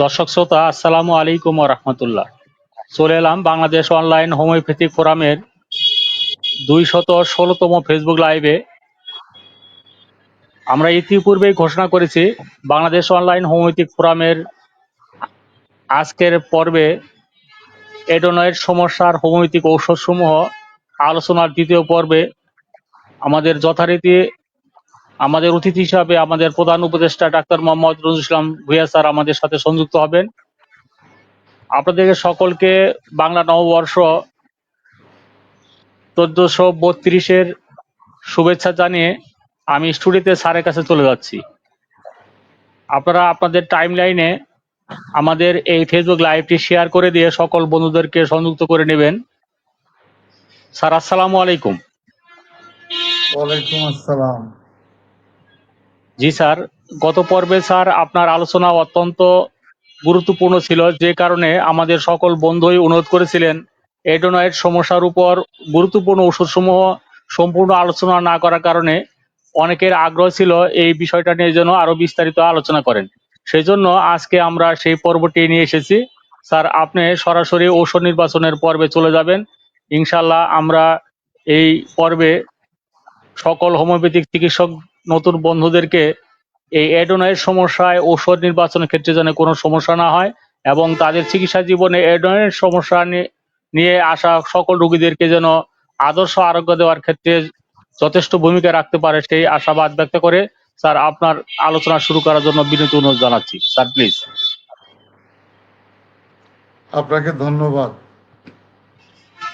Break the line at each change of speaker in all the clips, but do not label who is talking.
দর্শক শ্রোতা, আসসালামু আলাইকুম ওয়া রাহমাতুল্লাহ। চলে এলাম বাংলাদেশ অনলাইন হোমিওপ্যাথিক ফোরামের 216তম ফেসবুক লাইভে। আমরা ইতিপূর্বেই ঘোষণা করেছি বাংলাদেশ অনলাইন হোমিওপ্যাথিক ফোরামের আজকের পর্বে এডেনয়েড সমস্যার হোমিওপ্যাথিক ঔষধসমূহ আলোচনার দ্বিতীয় পর্বে আমাদের যথারীতি আমাদের অতিথি হিসাবে আমাদের প্রধান উপদেষ্টা ডাক্তার মোহাম্মদ রুজুল ইসলাম ভূঁইয়া স্যার আমাদের সাথে সংযুক্ত হবেন। আপনাদেরকে সকলকে বাংলা নববর্ষ 1432-এর শুভেচ্ছা জানিয়ে আমি স্টুডিওতে স্যারের কাছে চলে যাচ্ছি। আপনারা আপনাদের টাইম লাইনে আমাদের এই ফেসবুক লাইভটি শেয়ার করে দিয়ে সকল বন্ধুদেরকে সংযুক্ত করে নেবেন। স্যার, আসসালামু আলাইকুম।
ওয়ালাইকুম আসসালাম।
জি স্যার, গত পর্বে স্যার আপনার আলোচনা অত্যন্ত গুরুত্বপূর্ণ ছিল, যে কারণে আমাদের সকল বন্ধুই অনুরোধ করেছিলেন এডেনয়েড সমস্যার উপর গুরুত্বপূর্ণ ওষুধসমূহ সম্পূর্ণ আলোচনা না করার কারণে অনেকের আগ্রহ ছিল এই বিষয়টা নিয়ে যেন আরো বিস্তারিত আলোচনা করেন। সেই জন্য আজকে আমরা সেই পর্বটি নিয়ে এসেছি। স্যার, আপনি সরাসরি ঔষধ নির্বাচনের পর্বে চলে যাবেন। ইনশাল্লাহ আমরা এই পর্বে সকল হোমিওপ্যাথিক চিকিৎসক নতুন বন্ধুদেরকে এই এডেনয়েড সমস্যায় ঔষধ নির্বাচনের ক্ষেত্রে যেন কোনো সমস্যা না হয় এবং তাদের চিকিৎসা জীবনে এডেনয়েড সমস্যা নিয়ে আসা সকল রোগীদেরকে যেন আদর্শ আরোগ্য দেওয়ার ক্ষেত্রে যথেষ্ট ভূমিকা রাখতে পারে সেই আশাবাদ ব্যক্ত করে স্যার আপনার আলোচনা শুরু করার জন্য বিনীত অনুরোধ জানাচ্ছি। Sir please.
আপনাকে ধন্যবাদ।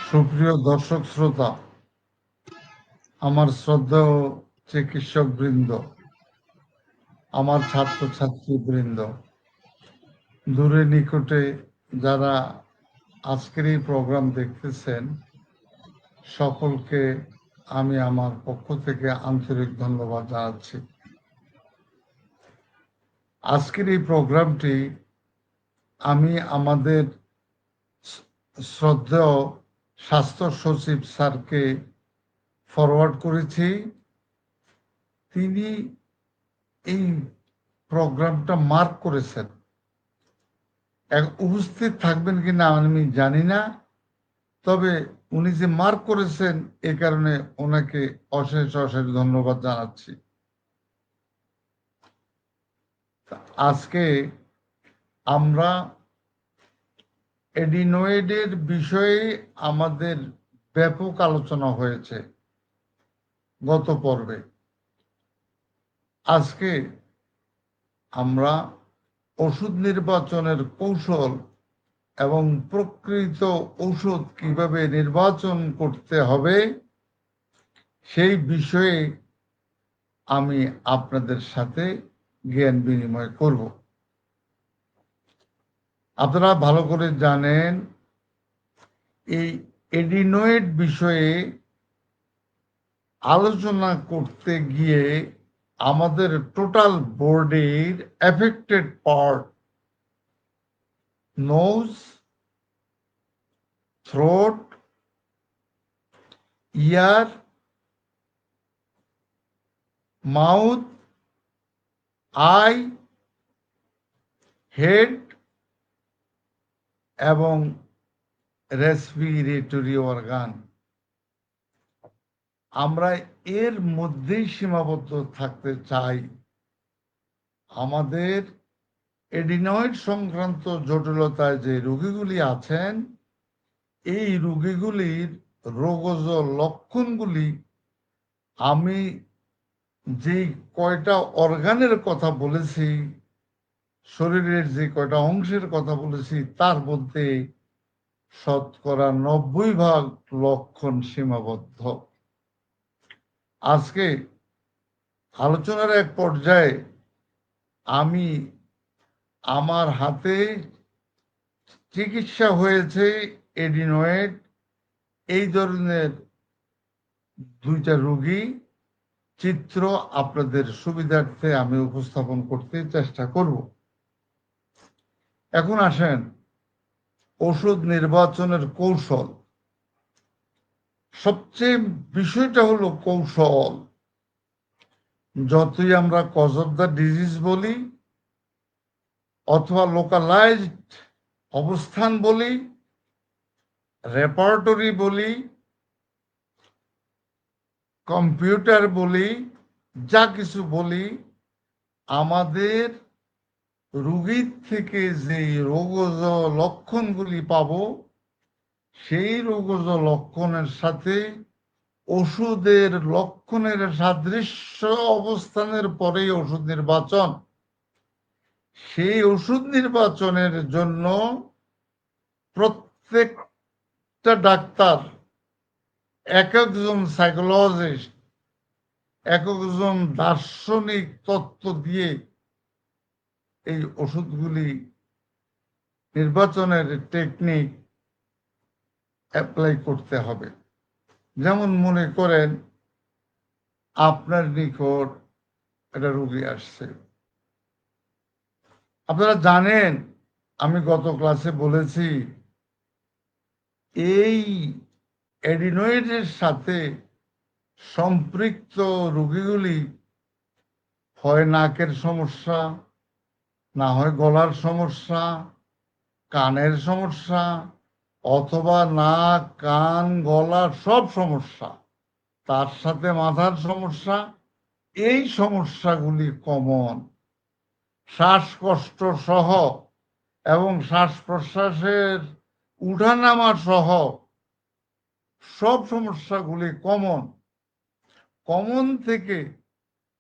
সুপ্রিয় দর্শক শ্রোতা, আমার শ্রদ্ধেয় চিকিৎসক বৃন্দ, আমার ছাত্রছাত্রী বৃন্দ, দূরে নিকটে যারা আজকের এই প্রোগ্রাম দেখতেছেন, সকলকে আমি আমার পক্ষ থেকে আন্তরিক ধন্যবাদ জানাচ্ছি। আজকের এই প্রোগ্রামটি আমি আমাদের শ্রদ্ধেয় স্বাস্থ্য সচিব স্যারকে ফরওয়ার্ড করেছি। তিনি এই প্রোগ্রামটা মার্ক করেছেন। উপস্থিত থাকবেন কিনা আমি জানি না, তবে উনি যে মার্ক করেছেন এ কারণে ওনাকে অশেষ অশেষ ধন্যবাদ জানাচ্ছি। আজকে আমরা এডিনয়েডের বিষয়ে আমাদের ব্যাপক আলোচনা হয়েছে গত পর্বে। আজকে আমরা ওষুধ নির্বাচনের কৌশল এবং প্রকৃত ঔষধ কিভাবে নির্বাচন করতে হবে সেই বিষয়ে আমি আপনাদের সাথে জ্ঞান বিনিময় করব। আপনারা ভালো করে জানেন এই এডিনয়েড বিষয়ে আলোচনা করতে গিয়ে আমাদের টোটাল বডির affected part, nose, throat, ear, mouth, eye, head এবং রেসপিরেটরি অর্গান, আমরা এর মধ্যেই সীমাবদ্ধ থাকতে চাই। আমাদের এডিনয়েড সংক্রান্ত জটিলতায় যে রোগীগুলি আছেন, এই রোগীগুলির রোগজ লক্ষণগুলি আমি যে কয়টা অর্গানের কথা বলেছি, শরীরের যে কয়টা অংশের কথা বলেছি, তার মধ্যে শতকরা 90% লক্ষণ সীমাবদ্ধ। আজকে আলোচনার এক পর্যায়ে আমি আমার হাতে চিকিৎসা হয়েছে এডিনয়েড এই ধরনের 2টা রোগী চিত্র আপনাদের সুবিধার্থে আমি উপস্থাপন করতে চেষ্টা করব। এখন আসেন ওষুধ নির্বাচনের কৌশল। সবচেয়ে বিষয়টা হলো কৌশল। যতই আমরা কজ অফ দ্য ডিজিজ বলি, অথবা লোকালাইজড অবস্থান বলি, রেপার্টরি বলি, কম্পিউটার বলি, যা কিছু বলি, আমাদের রোগীর থেকে যে রোগজ লক্ষণগুলি পাব, সেই রোগজ লক্ষণের সাথে ওষুধের লক্ষণের সাদৃশ্য অবস্থানের পরেই ওষুধ নির্বাচন। সেই ওষুধ নির্বাচনের জন্য প্রত্যেকটা ডাক্তার, এক একজন সাইকোলজিস্ট, এক একজন দার্শনিক তত্ত্ব দিয়ে এই ওষুধগুলি নির্বাচনের টেকনিক অ্যাপ্লাই করতে হবে। যেমন মনে করেন আপনার নিকট একটা রোগী আসছে, আপনারা জানেন আমি গত ক্লাসে বলেছি এই অ্যাডিনয়েডের সাথে সম্পৃক্ত রোগীগুলি হয় নাকের সমস্যা, না হয় গলার সমস্যা, কানের সমস্যা, অথবা নাক, কান, গলা সব সমস্যা, তার সাথে মাথার সমস্যা। এই সমস্যাগুলি কমন, শ্বাসকষ্ট সহ এবং শ্বাস প্রশ্বাসের উঠানামা সহ সব সমস্যাগুলি কমন। কমন থেকে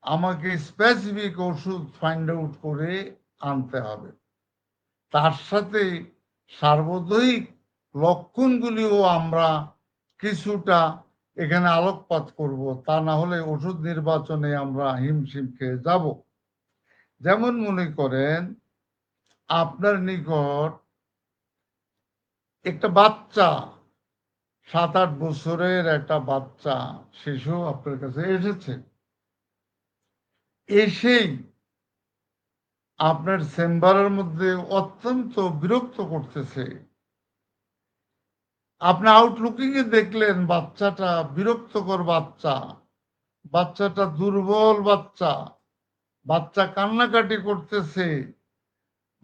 আমাকে স্পেসিফিক ওষুধ ফাইন্ড আউট করে আনতে হবে। তার সাথে সার্বজনীন লক্ষণগুলিও আমরা কিছুটা এখানে আলোকপাত করব, তা না হলে ওষুধ নির্বাচনে আমরা হিমশিম খেয়ে যাব। যেমন মনে করেন আপনার নিকট একটা বাচ্চা, 7-8 বছরের একটা বাচ্চা শিশু আপনার কাছে এসেছে, এসেই আপনার চেম্বারের মধ্যে অত্যন্ত বিরক্ত করতেছে। আপনি আউটলুকিং এ দেখলেন বাচ্চাটা বিরক্তকর বাচ্চা, বাচ্চাটা দুর্বল বাচ্চা, বাচ্চা কান্নাকাটি করতেছে,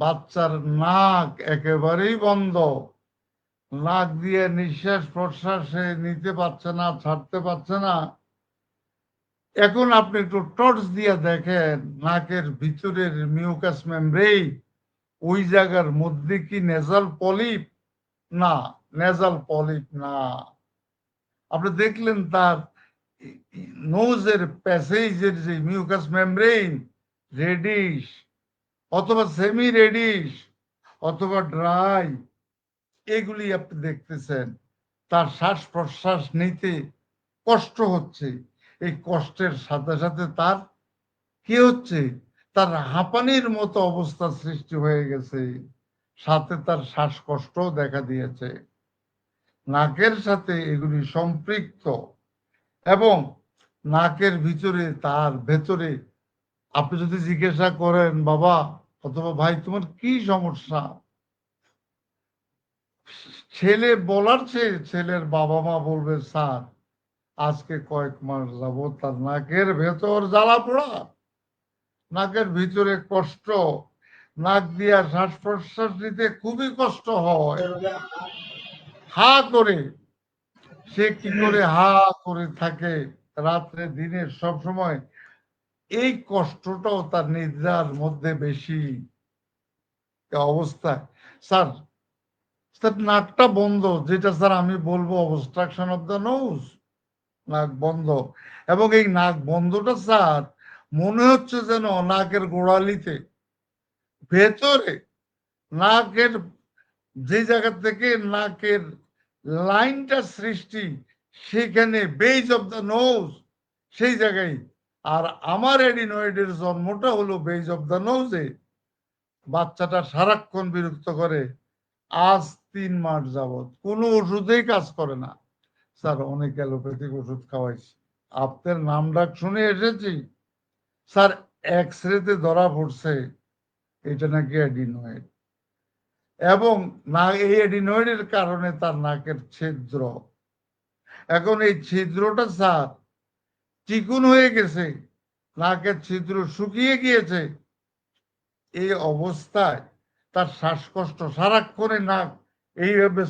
বাচ্চার নাক একেবারেই বন্ধ, নাক দিয়ে নিঃশ্বাস প্রশ্বাসে নিতে পারছে না, ছাড়তে পারছে না। এখন আপনি একটু টর্চ দিয়ে দেখেন নাকের ভিতরের মিউকাস মেমব্রেন, ওই জায়গার মধ্যে কি নেজাল পলিপ? না, নেজাল পলিপ না। আপনি দেখলেন তার নোজের প্যাসেজের যে মিউকাস মেমব্রেন রেডিশ অথবা সেমি রেডিশ অথবা ড্রাই, এগুলি আপনি দেখতেছেন। তার শ্বাস প্রশ্বাস নিতে কষ্ট হচ্ছে, এই কষ্টের সাথে সাথে তার কি হচ্ছে, তার হাঁপানির মতো অবস্থা সৃষ্টি হয়ে গেছে, সাথে তার শ্বাসকষ্ট দেখা দিয়েছে। নাকের সাথে এগুলি সম্পৃক্ত এবং নাকের ভিতরে তার ভেতরে আপনি যদি জিজ্ঞাসা করেন বাবা অথবা ভাই তোমার কি সমস্যা, ছেলে বলার চেয়ে ছেলের বাবা মা বলবে স্যার আজকে কয়েক মাস যাবত তার নাকের ভেতর জ্বালা পোড়া, নাকের ভিতরে কষ্ট, নাক দিয়া শ্বাস প্রশ্বাস নিতে খুবই কষ্ট হয়, হা করে সে কি করে হা করে থাকে রাত্রে দিনে সব সময়। এই কষ্টটাও তার নিদ্রার মধ্যে বেশি অবস্থায়। স্যার স্যার নাকটা বন্ধ, যেটা স্যার আমি বলবো অবস্ট্রাকশন অফ দ্য নোজ, নাক বন্ধ। এবং এই নাক বন্ধটা স্যার মনে হচ্ছে যেন নাকের গোড়ালিতে ভেতরে, নাকের যে জায়গা থেকে নাকের লাইনটা সৃষ্টি সেখানে বেজ অফ দ্য নোজ, সেই জায়গায়। আর আমার অ্যাডিনয়েডের জন্মটা হলো বেজ অফ দ্য নোজে। বাচ্চাটা সারাক্ষণ বিরক্ত করে, আজ 3 মাস যাবত কোনো ওষুধেই কাজ করে না। স্যার অনেক অ্যালোপ্যাথিক ওষুধ খাওয়াইছি, আপনার নাম ডাক শুনে এসেছি স্যার, এক্স-রেতে ধরা পড়ছে এটা নাকি অ্যাডিনয়েড, এবং না এই অ্যাডিনয়েডের কারণে তার নাকের ছিদ্র, এখন এই ছিদ্রটা স্যার চিকুন হয়ে গেছে, নাকের ছিদ্র শুকিয়ে গিয়েছে। এই অবস্থায় তার শ্বাসকষ্ট, সারাক্ষণে নাক এইভাবে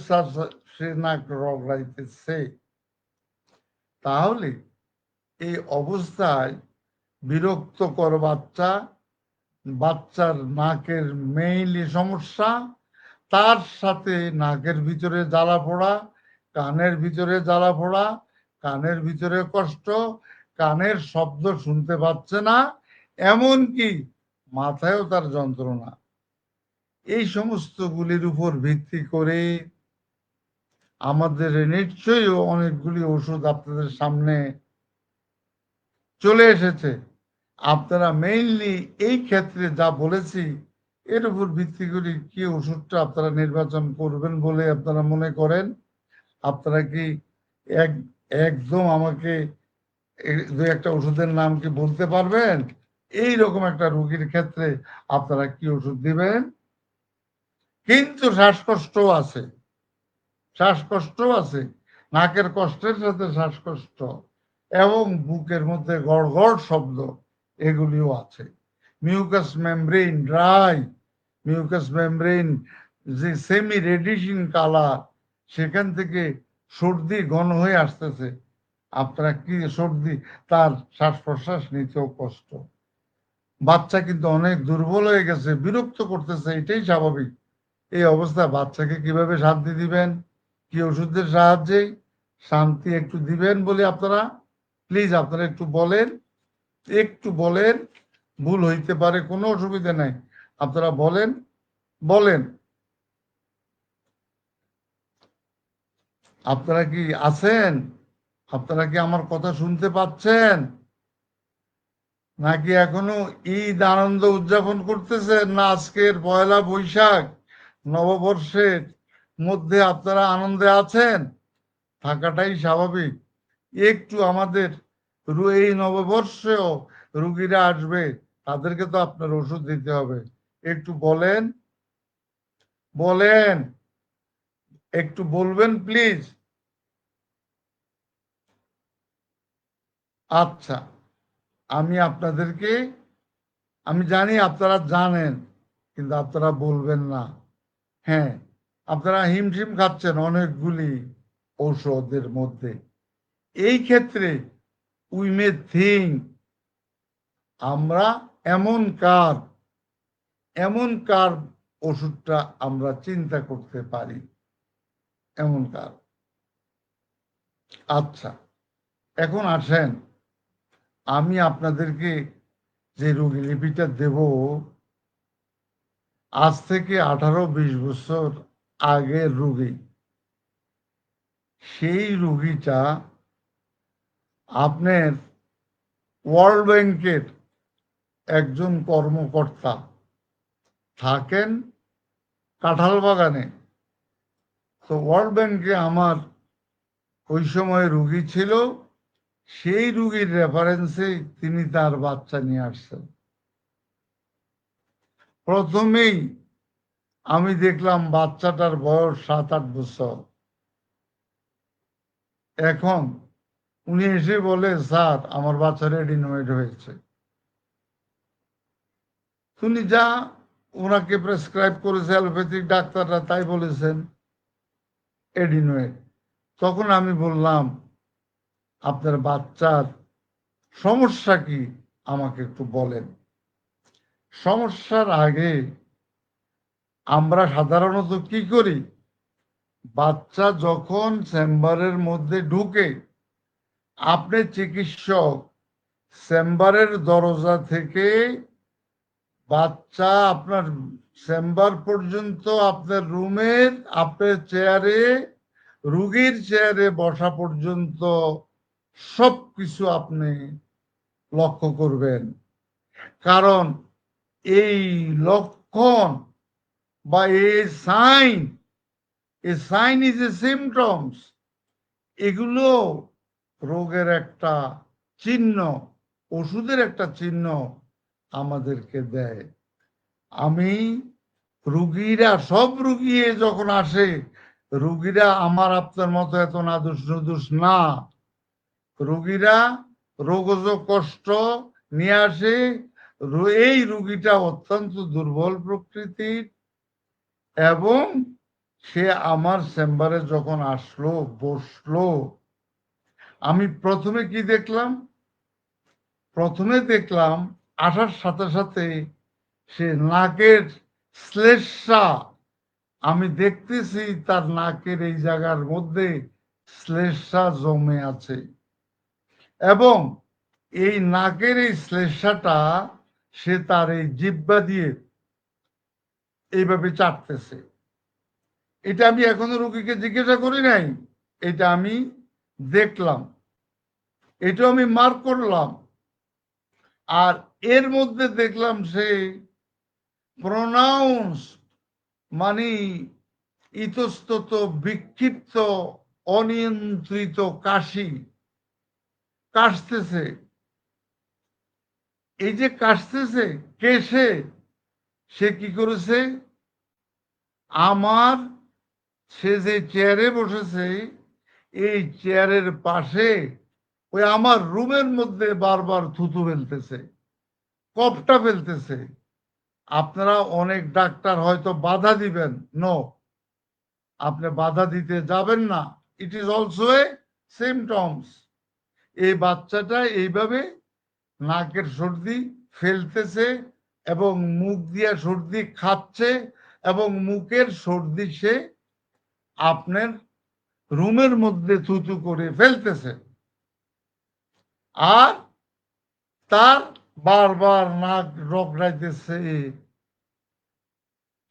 সে নাক রগড়াইতেছে, তাহলে এই অবস্থায় বিরক্তকর বাচ্চা, বাচ্চার নাকের মেইনলি সমস্যা, তার সাথে নাকের ভিতরে জ্বালা পোড়া, কানের ভিতরে জ্বালা পোড়া, কানের ভিতরে কষ্ট, কানের শব্দ শুনতে পাচ্ছে না, এমনকি মাথায়ও তার যন্ত্রণা। এই সমস্ত গুলির উপর ভিত্তি করে আমাদের নিশ্চয়ই অনেকগুলি ওষুধ আপনাদের সামনে চলে এসেছে। আপনারা মেইনলি এই ক্ষেত্রে যা বলেছি এর উপর ভিত্তি করে কি ওষুধটা আপনারা নির্বাচন করবেন বলে আপনারা মনে করেন? আপনারা কি একদম আমাকে দু একটা ওষুধের নাম কি বলতে পারবেন? এই রকম একটা রোগীর ক্ষেত্রে আপনারা কি ওষুধ দিবেন? কিন্তু শ্বাসকষ্টও আছে, শ্বাসকষ্টও আছে, নাকের কষ্টের সাথে শ্বাসকষ্ট এবং বুকের মধ্যে গড়গড় শব্দ, এগুলিও আছে। Mucus membrane dry, mucus membrane যে সেমি রেডিশিং কালার, সেখান থেকে সর্দি ঘন হয়ে আসতেছে। আপনারা কি সর্দি, তার শ্বাস প্রশ্বাস নিতেও কষ্ট। বাচ্চা কিন্তু অনেক দুর্বল হয়ে গেছে, বিরক্ত করতেছে, এটাই স্বাভাবিক। এই অবস্থায় বাচ্চাকে কিভাবে শান্তি দিবেন? কি ওষুধের সাহায্যে শান্তি একটু দিবেন বলে আপনারা প্লিজ আপনারা একটু বলেন, একটু বলেন। ভুল হইতে পারে, কোনো অসুবিধা নাই, আপনারা বলেন, বলেন। আপনারা কি আছেন? আপনারা কি আমার কথা শুনতে পাচ্ছেন? নাকি এখনো ঈদ আনন্দ উদযাপন করতেছেন? না আজকের পয়লা বৈশাখ নববর্ষের মধ্যে আপনারা আনন্দে আছেন? থাকাটাই স্বাভাবিক। একটু আমাদের এই নববর্ষেও রুগীরা আসবে, তাদেরকে তো আপনার ওষুধ দিতে হবে। একটু বলেন, বলেন, একটু বলবেন প্লিজ। আচ্ছা, আমি আপনাদেরকে, আমি জানি আপনারা জানেন, কিন্তু আপনারা বলবেন না। হ্যাঁ, আপনারা হিমশিম খাচ্ছেন অনেকগুলি ঔষধের মধ্যে। এই ক্ষেত্রে উই মে থিঙ্ক, আমরা এমন কার ওষুধটা আমরা চিন্তা করতে পারি, এমন কার। আচ্ছা, এখন আসেন, আমি আপনাদেরকে যে রোগীলিপিটা দেব, আজ থেকে 18-20 বছর আগের রোগী। সেই রোগীটা আপনার ওয়ার্ল্ড ব্যাংকের একজন কর্মকর্তা, থাকেন কাঁঠাল বাগানে। তো ওয়ার্ল্ড ব্যাংকে আমার ওই সময় রুগী ছিল, সেই রুগীর রেফারেন্সে তিনি তার বাচ্চা নিয়ে আসছেন। প্রথমেই আমি দেখলাম বাচ্চাটার বয়স 7-8 বছর। এখন উনি এসে বলে, স্যার আমার বাচ্চা রেডিনোয়েড হয়েছে। উনি যা ওনাকে প্রেসক্রাইব করেছে অ্যালোপ্যাথিক ডাক্তাররা, তাই বলেছেন এডিনোয়েড। তখন আমি বললাম, আপনার বাচ্চার সমস্যা কি আমাকে একটু বলেন। সমস্যার আগে আমরা সাধারণত কি করি, বাচ্চা যখন চেম্বারের মধ্যে ঢুকে, আপনি চিকিৎসক চেম্বারের দরজা থেকে বাচ্চা আপনার চেম্বার পর্যন্ত, আপনার রুমের আপনার চেয়ারে, রুগীর চেয়ারে বসা পর্যন্ত সবকিছু আপনি লক্ষ্য করবেন। কারণ এই লক্ষণ বা এই sign, a sign is a symptoms, এগুলো রোগের একটা চিহ্ন, ওষুধের একটা চিহ্ন আমাদেরকে দেয়। আমি রুগীরা, সব রুগী যখন আসে, রুগীরা আমার আপনার মতো এত নাদুস নুদুস না। রুগীরা রোগজ কষ্ট নিয়ে আসে। এই রুগীটা অত্যন্ত দুর্বল প্রকৃতির, এবং সে আমার চেম্বারে যখন আসলো, বসলো, আমি প্রথমে কি দেখলাম? প্রথমে দেখলাম আসার সাথে সাথে সে নাকের শ্লেষ্মা, আমি দেখতেছি তার নাকের এই জায়গার মধ্যে শ্লেষ্মা জমে আছে, এবং এই নাকের এই শ্লেষ্মাটা সে তার এই জিহ্বা দিয়ে এইভাবে চাটতেছে। এটা আমি এখনো রোগীকে জিজ্ঞাসা করি নাই, এটা আমি দেখলাম, এটা আমি মার্ক করলাম। আর এর মধ্যে দেখলাম সে প্রোনাউন্স, মানে ইতস্তত বিক্ষিপ্ত অনিয়ন্ত্রিত কাশতেছে। এই যে কাশতেছে, কেশে সে কি করেছে, আমার, সে যে চেয়ারে বসেছে এই চেয়ারের পাশে ওই আমার রুমের মধ্যে বারবার থুতু ফেলতেছে, কফটা ফেলতেছে। আপনারা অনেক ডাক্তার হয়তো বাধা দিবেন, নো, আপনি বাধা দিতে যাবেন না। It is also a symptoms. এই বাচ্চাটা এইভাবে নাকের সর্দি ফেলতেছে এবং মুখ দিয়া সর্দি খাচ্ছে এবং মুখের সর্দি সে আপনার রুমের মধ্যে থুতু করে ফেলতেছে। আর তার বারবার নাক রগড়াইতেছে।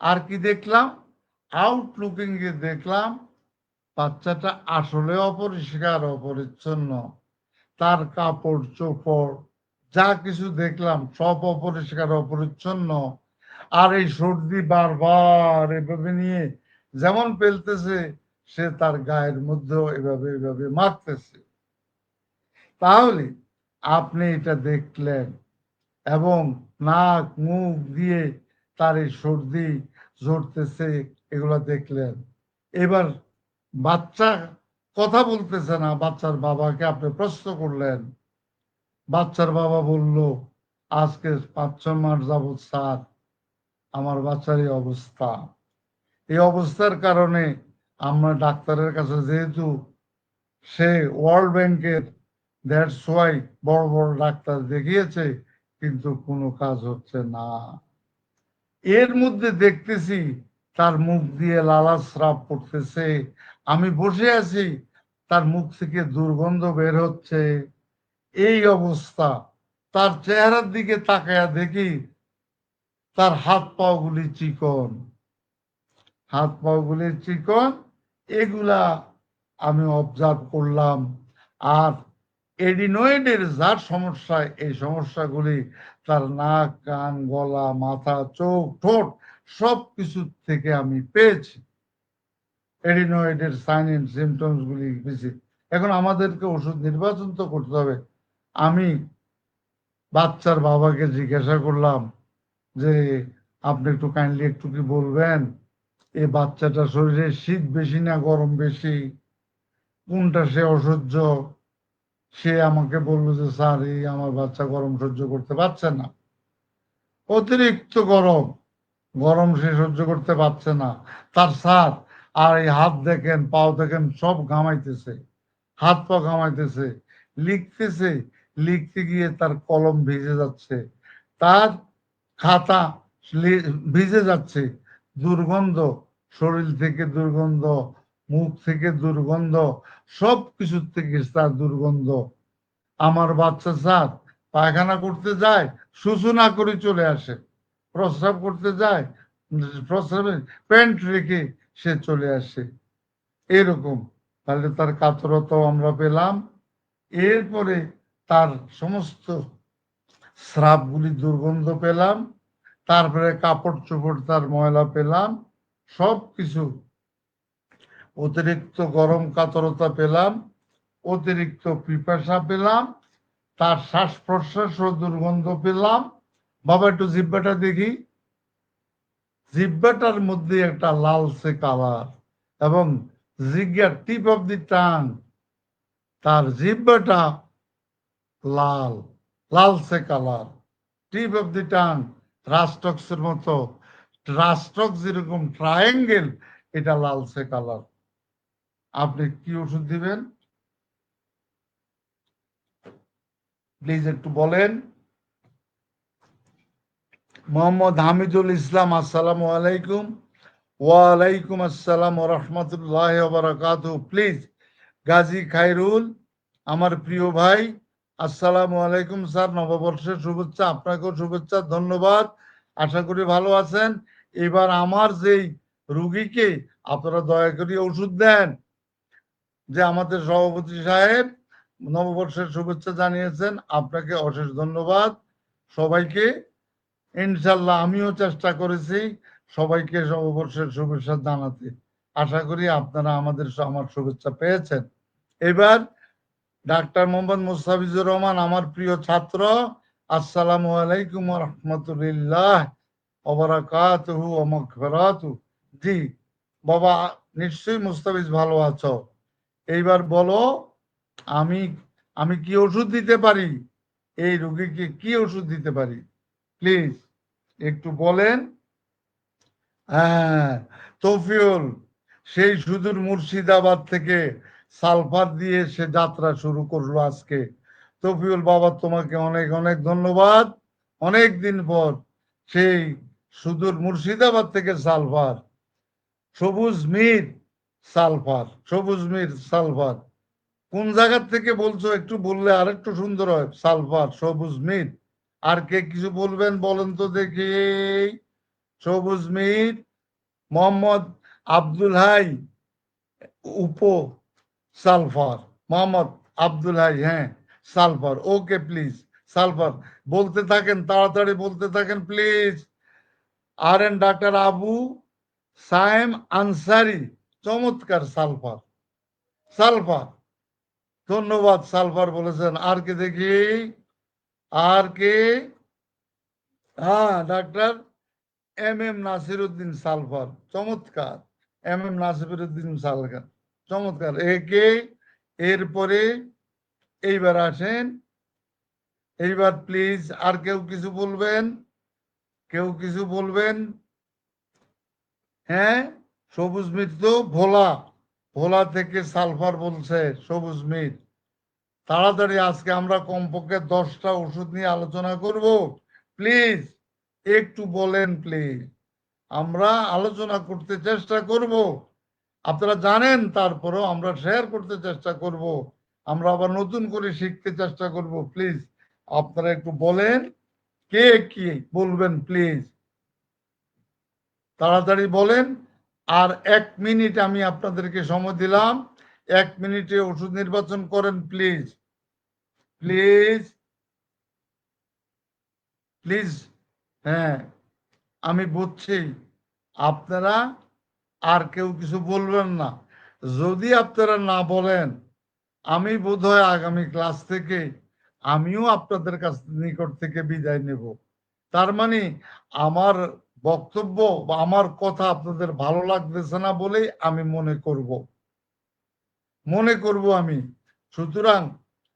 আর কি দেখলাম? আউটলুকিং এ দেখলাম বাচ্চাটা আসলে অপরিষ্কার, অপরিচ্ছন্ন। তার কাপড় চোপড় যা কিছু দেখলাম সব অপরিষ্কার, অপরিচ্ছন্ন। আর এই সর্দি বারবার এভাবে নিয়ে যেমন ফেলতেছে, সে তার গায়ের মধ্যেও এভাবে এভাবে মাখতেছে। তাহলে আপনি এটা দেখলেন এবং নাক মুখ দিয়ে তার এই সর্দি ঝরতেছে, এগুলো দেখলেন। এবার বাচ্চা কথা বলতেছে না, বাচ্চার বাবাকে আপনি প্রশ্ন করলেন, বাচ্চার বাবা বলল, আজকে 5-6 মাস যাবৎ স্যার আমার বাচ্চার এই অবস্থা। এই অবস্থার কারণে আমরা ডাক্তারের কাছে, যেহেতু সে ওয়ার্ল্ড ব্যাংকের, দ্যাটস ওয়াই বড় বড় ডাক্তার দেখিয়েছে, কিন্তু কোনো কাজ হচ্ছে না। এর মধ্যে দেখতেছি তার মুখ দিয়ে লালা স্রাব পড়তেছে, আমি বসে আছি, তার মুখ থেকে দুর্গন্ধ বের হচ্ছে। এই অবস্থা। তার চেহারার দিকে তাকায়া দেখি তার হাত পাও গুলি চিকন, হাত পাও গুলি চিকন, এগুলা আমি অবজার্ভ করলাম। আর এডিনয়েডের যার সমস্যা, এই সমস্যাগুলি তার নাক, কান, গলা, মাথা, চোখ, ঠোঁট সব কিছু থেকে আমি পেয়েছি। এডিনয়েডের সাইন এন্ড সিমটমস গুলি পেয়েছি। এখন আমাদেরকে ওষুধ নির্বাচন তো করতে হবে। আমি বাচ্চার বাবাকে জিজ্ঞাসা করলাম যে আপনি একটু কাইন্ডলি একটু কি বলবেন, এই বাচ্চাটা শরীরে শীত বেশি না গরম বেশি, কোনটা সে অসহ্য? সে আমাকে বলল যে স্যার, এই আমার বাচ্চা গরম সহ্য করতে পারছে না, অতিরিক্ত গরম, গরম সে সহ্য করতে পারছে না তার স্যার। আর এই হাত দেখেন, পাও দেখেন, সব ঘামাইতেছে, হাত পা ঘামাইতেছে, লিখতেছে, লিখতে গিয়ে তার কলম ভিজে যাচ্ছে, তার খাতা ভিজে যাচ্ছে, দুর্গন্ধ, শরীর থেকে দুর্গন্ধ, মুখ থেকে দুর্গন্ধ, সব কিছুর থেকে তার দুর্গন্ধ। আমার বাচ্চা স্যার পায়খানা করতে যায়, শুশু না করে চলে আসে, প্রস্রাব করতে যায়, প্রস্রাবে প্যান্ট রেখে সে চলে আসে, এরকম। তাহলে তার কাতরতাও আমরা পেলাম। এরপরে তার সমস্ত স্রাবগুলি দুর্গন্ধ পেলাম, তারপরে কাপড় চোপড় তার ময়লা পেলাম, সব কিছু। অতিরিক্ত গরম কাতরতা পেলাম, অতিরিক্ত পিপাসা পেলাম, তার শ্বাস প্রশ্বাস ও দুর্গন্ধ পেলাম। বাবা একটু জিব্বাটা দেখি, জিব্বাটার মধ্যে একটা লালচে কালার, এবং জিজ্ঞার টিপ অফ দি টাং, তার জিব্বাটা লাল, লালচে colour, tip of the tongue রাস্টক্সের মতো রাষ্ট্রক যেরকম ট্রায়াঙ্গেল, এটা লালচে কালার। আপনি কি ওষুধ দিবেন প্লিজ একটু বলেন। মোহাম্মদ হামিদুল ইসলাম, আসসালামু আলাইকুম। ওয়ালাইকুম আসসালাম ওয়া রাহমাতুল্লাহি ওয়া বারাকাতুহু। প্লিজ গাজী খায়রুল, আমার প্রিয় ভাই, আসসালামু আলাইকুম স্যার, নববর্ষের শুভেচ্ছা। আপনাকেও শুভেচ্ছা, ধন্যবাদ। আশা করি ভালো আছেন। এবার আমার যেই রুগীকে আপনারা দয়া করে ওষুধ দেন, যে আমাদের সভাপতি সাহেব নববর্ষের শুভেচ্ছা জানিয়েছেন, আপনাকে অশেষ ধন্যবাদ। সবাইকে ইনশাল্লাহ আমিও চেষ্টা করেছি সবাইকে নববর্ষের শুভেচ্ছা জানাতে। আশা করি আপনারা আমার শুভেচ্ছা পেয়েছেন। এবার ডাক্তার মোহাম্মদ মুস্তাফিজুর রহমান, আমার প্রিয় ছাত্র, আসসালামু আলাইকুম ওয়া রাহমাতুল্লাহ ওয়া বারাকাতুহু ওয়া মাগফিরাতুহু। জি বাবা, নিশ্চয়ই মুস্তাফিজ ভালো আছো। এইবার বলো, আমি আমি কি ওষুধ দিতে পারি, এই রোগীকে কি ওষুধ দিতে পারি প্লিজ একটু বলেন। হ্যাঁ, তৌফিউল সেই সুদূর মুর্শিদাবাদ থেকে সালফার দিয়ে সে যাত্রা শুরু করলো আজকে। তৌফিউল বাবা, তোমাকে অনেক অনেক ধন্যবাদ। অনেক দিন পর সেই সুদূর মুর্শিদাবাদ থেকে সালফার, সবুজ মির সালফার, সবুজ মির সালফার কোন জায়গার থেকে বলছো একটু বললে আরেকটু সুন্দর হয়। সালফার, সবুজ মির। আর কে কিছু বলবেন বলেন তো দেখি। সবুজ মির, মোহাম্মদ আব্দুল হাই, উপ সালফার, মোহাম্মদ আব্দুল হাই, হ্যাঁ সালফার, ওকে প্লিজ সালফার বলতে থাকেন, তাড়াতাড়ি বলতে থাকেন প্লিজ। আর এন ডাক্তার আবু সায়েম আনসারি, চমৎকার সালফার, সালফার, ধন্যবাদ সালফার বলেছেন। আর কে দেখি, আর কে, হ্যাঁ doctor M M Nasiruddin sulphur, চমৎকার, এম এম নাসিরুদ্দিন সালফার, চমৎকার। একে এরপরে এইবার আসেন, এইবার প্লিজ আর কেউ কিছু বলবেন, কেউ কিছু বলবেন। হ্যাঁ, সবুজ মিট তো ভোলা, ভোলা থেকে সালফার বলছে সবুজ মিট। তাড়াতাড়ি আজকে আমরা কমপক্ষে 10টা ওষুধ নিয়ে আলোচনা করব, প্লিজ একটু বলেন প্লিজ। আমরা আলোচনা করতে চেষ্টা করব, আপনারা জানেন, তারপরেও আমরা শেয়ার করতে চেষ্টা করব, আমরা আবার নতুন করে শিখতে চেষ্টা করব। প্লিজ আপনারা একটু বলেন কে কি বলবেন প্লিজ, তাড়াতাড়ি বলেন। আর 1 মিনিট আমি আপনাদেরকে সময় দিলাম, 1 মিনিটে ওষুধ নির্বাচন করেন প্লিজ, প্লিজ প্লিজ। হ্যাঁ, আমি বুঝছি আপনারা আর কেউ কিছু বলবেন না। যদি আপনারা না বলেন, আমি বোধহয় আগামী ক্লাস থেকে আমিও আপনাদের কাছ নিকট থেকে বিদায় নেব। তার মানে আমার বক্তব্য বা আমার কথা আপনাদের ভালো লাগতেছে না বলেই আমি মনে করব আমি। সুতরাং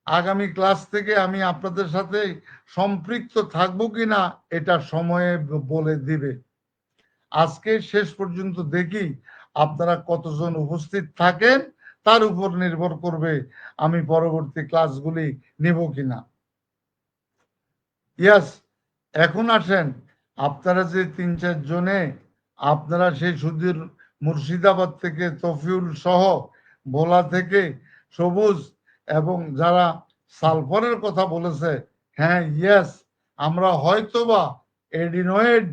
আগামী ক্লাস থেকে আমি আপনাদের সাথে সম্পৃক্ত থাকবো কিনা এটা সময়ে বলে দিবে। আজকে শেষ পর্যন্ত দেখি আপনারা কতজন উপস্থিত থাকেন, তার উপর নির্ভর করবে আমি পরবর্তী ক্লাসগুলি নেব কিনা। ইয়াস, এখন আসেন, আপনারা যে 3-4 জনে আপনারা সেই সুদূর মুর্শিদাবাদ থেকে তফিউল সহ, ভোলা থেকে সবুজ, এবং যারা সালফারের কথা বলেছে, হ্যাঁ ইয়াস, আমরা হয়তোবা এডিনয়েড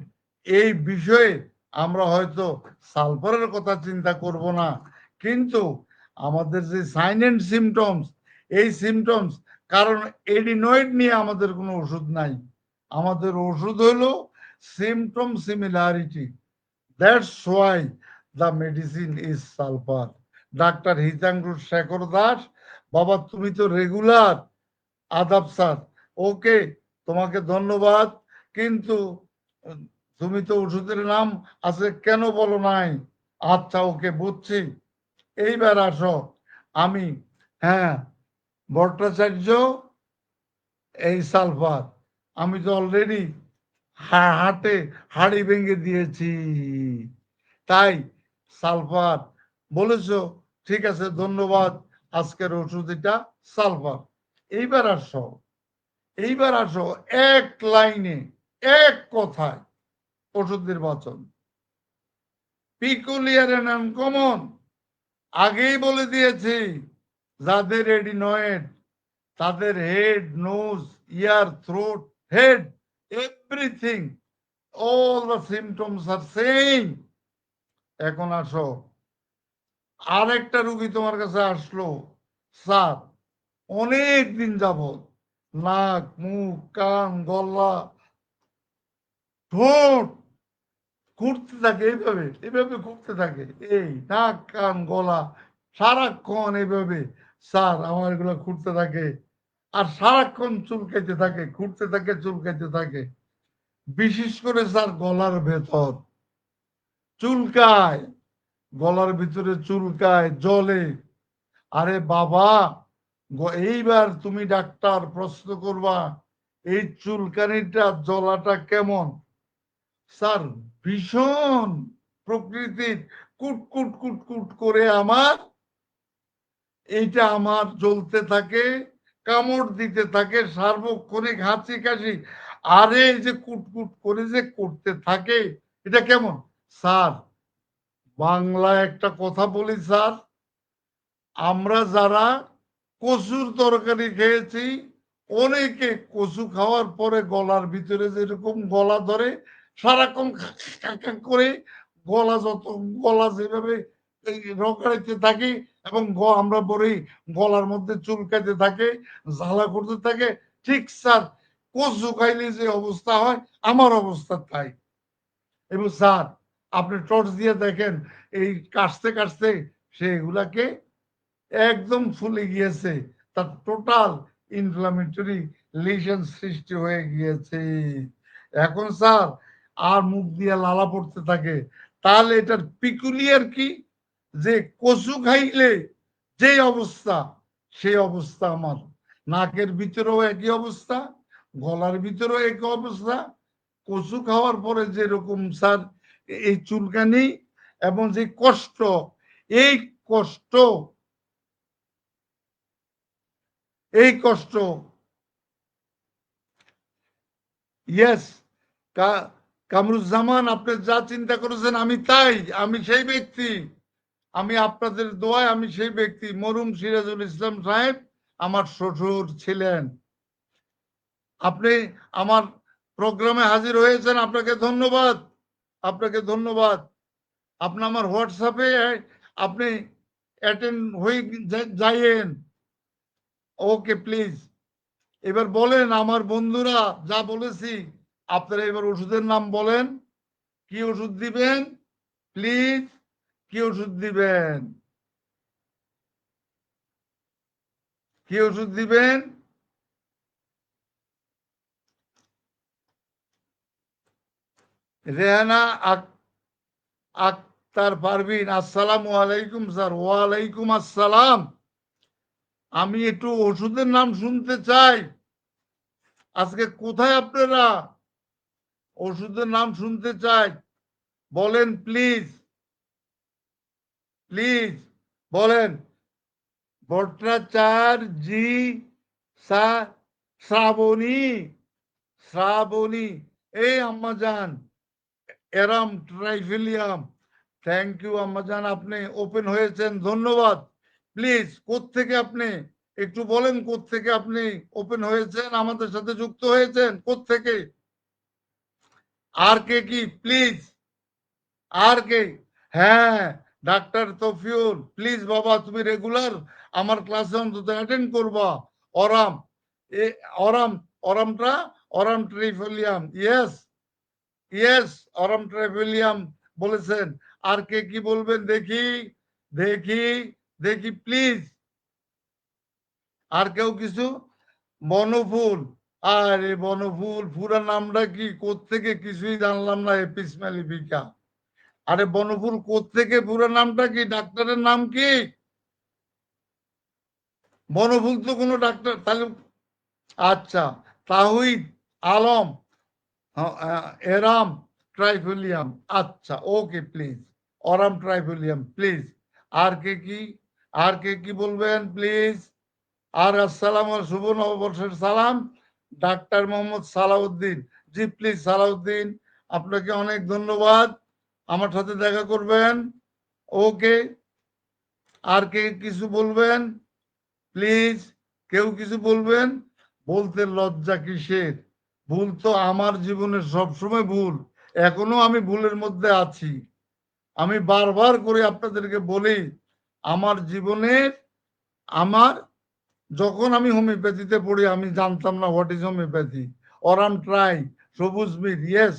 এই বিষয়ে আমরা হয়তো সালফারের কথা চিন্তা করব না, কিন্তু আমাদের যে সাইন এন্ড সিমটমস, এই সিমটমস, কারণ এডিনয়েড নিয়ে আমাদের কোনো ওষুধ নাই, আমাদের ওষুধ হলো symptom similarity, that's why the medicine is sulphur. Doctor Hitanshu Shekhar Das, বাবা তুমি তো রেগুলার, আদাব স্যার, ওকে তোমাকে ধন্যবাদ, কিন্তু তুমি তো ওষুধের নাম আছে কেন বলো নাই। আচ্ছা ওকে বুঝছি। এইবার আসো, আমি, হ্যাঁ ভট্টাচার্য, এই সালফার, আমি তো অলরেডি হাটে হাড়ি ভেঙে দিয়েছি। তাই সালফার বলেছো, ঠিক আছে, ধন্যবাদ। আজকের ওষুধ এটা সালফার। এইবার আসো এক লাইনে, এক কথায় ওষুধ নির্বাচন। পিকুলিয়ার এন্ড আনকমন আগেই বলে দিয়েছি, যাদের এডিনয়েড তাদের head, nose, ear, throat, head, everything, all the symptoms R same. এখন আসো, আরেকটা রুগী তোমার কাছে আসলো, স্যার অনেক দিন যাবত নাক, মুখ, কান, গলা, ঠোঁট ঘুরতে থাকে, এইভাবে এইভাবে ঘুরতে থাকে, এই নাক, কান, গলা সারাক্ষণ এইভাবে। স্যার আমার এগুলো ঘুরতে থাকে, আর সারাক্ষণ চুলকাইতে থাকে, ঘুরতে থাকে, চুলকাইতে থাকে। বিশেষ করে স্যার গলার ভেতর চুলকায়, গলার ভিতরে চুলকায়, জ্বলে। আরে বাবা, এইবার তুমি ডাক্তার প্রশ্ন করবা এই চুলকানিটা, জ্বলাটা কেমন? স্যার ভীষণ প্রকৃতির, কুট কুট কুট কুট করে আমার এইটা আমার জ্বলতে থাকে, কামড় দিতে থাকে, সার্বক্ষণিক হাঁচি কাশি। আরে এই যে কুটকুট করে যে করতে থাকে, এটা কেমন? স্যার বাংলা একটা কথা বলি স্যার, আমরা যারা কচুর তরকারি খেয়েছি, অনেকে কচু খাওয়ার পরে গলার ভিতরে যেরকম গলা ধরে, সারাক্ষণ করে গলা, যত গলা যেভাবে রগড়াইতে থাকে, এবং আমরা বলি গলার মধ্যে চুলকাইতে থাকে, জ্বালা করতে থাকে, ঠিক স্যার কচু খাইলে যে অবস্থা হয়, আমার অবস্থা তাই। এবং স্যার আপনি টর্চ দিয়ে দেখেন, এই কাশতে কাশতে সেগুলাকে একদম ফুলে গিয়েছে, তার টোটাল ইনফ্লামেটরি লিশন সৃষ্টি হয়ে গিয়েছে। এখন স্যার আর মুখ দিয়ে লালা পড়তে থাকে। তাহলে এটার পিকুলিয়ার কি, যে কচু খাইলে যে অবস্থা, সেই অবস্থা আমার নাকের ভিতরেও একই অবস্থা, গলার ভিতরেও একই অবস্থা। কচু খাওয়ার পরে যেরকম স্যার এই চুলকানি এবং যে কষ্ট, এই কষ্ট, এই কষ্ট, ইয়েস, কামরুজ্জামান আপনি যা চিন্তা করেছেন আমি তাই, আমি সেই ব্যক্তি, আমি আপনাদের দোয়ায় আমি সেই ব্যক্তি। মরুম সিরাজুল ইসলাম সাহেব আমার শ্বশুর ছিলেন। আপনি আমার প্রোগ্রামে হাজির হয়েছেন, আপনাকে ধন্যবাদ, আপনাকে ধন্যবাদ। আপনি আমার হোয়াটসঅ্যাপে আপনি অ্যাটেন্ড হয়ে যাইয়েন। Okay please. এবার বলেন আমার বন্ধুরা, যা বলেছি আপনারা এবার ওষুধের নাম বলেন, কি ওষুধ দিবেন প্লিজ, কি ওষুধ দিবেন, কি ওষুধ দিবেন? রেহানা আক্তার পারভিন, আসসালামু আলাইকুম স্যার। ওয়ালাইকুম আসসালাম। আমি একটু ওষুধের নাম শুনতে চাই। আজকে কোথায় আপনারা? ওষুধের নাম শুনতে চাই, বলেন প্লিজ, প্লিজ বলেন। ভট্টাচার্যি, শ্রাবণী, শ্রাবণী, এই আম্মাজান, এরাম ট্রাইফিলিয়াম, থ্যাংক ইউ আম্মাজান, আপনি ওপেন হয়েছেন, ধন্যবাদ। প্লিজ কোত্থেকে আপনি একটু বলেন, কোত্থেকে আপনি ওপেন হয়েছেন, আমাদের সাথে যুক্ত হয়েছেন কোত্থেকে? আর কে কি প্লিজ, আর কে? হ্যাঁ, ডাক্তার তফিউল, প্লিজ বাবা তুমি রেগুলার আমার ক্লাসে অন্তত অ্যাটেন্ড করবা। অরাম, এ অরাম, অরামটা arum triphyllum, yes yes, arum triphyllum বলেছেন। আর কে কি বলবেন দেখি, দেখি, দেখি প্লিজ। আর কেউ কিছু? বনফুল, আরে বনফুল পুরা নামটা কি, কোত্থেকে কিছুই জানলাম না, এপিস ম্যালিফিকা। আরে বনফুল কোত্থেকে, পুরো নামটা কি, ডাক্তারের নাম কি? বনফুল তো কোনো ডাক্তার তাহলে। আচ্ছা, তাহিদ আলম, এরাম ট্রাইফোলিয়াম, আচ্ছা ওকে প্লিজ, অরাম ট্রাইফোলিয়াম প্লিজ। আর কে কি, আর কে কি বলবেন প্লিজ? আর আসসালাম, শুভ নববর্ষের সালাম, ডাক্তার মোহাম্মদ সালাউদ্দিন। জি প্লিজ সালাউদ্দিন, আপনাকে অনেক ধন্যবাদ, আমার সাথে দেখা করবেন। ওকে, আর কে কিছু বলবেন প্লিজ? কেউ কিছু বলবেন? বলতে লজ্জা কিসের? ভুল তো আমার জীবনে সবসময় ভুল, এখনো আমি ভুলের মধ্যে আছি। আমি বারবার করে আপনাদেরকে বলি, আমার জীবনের, আমার যখন আমি হোমিওপ্যাথিতে পড়ি আমি জানতাম না what is homeopathy. Aurum try, সবুজ মির, ইয়েস,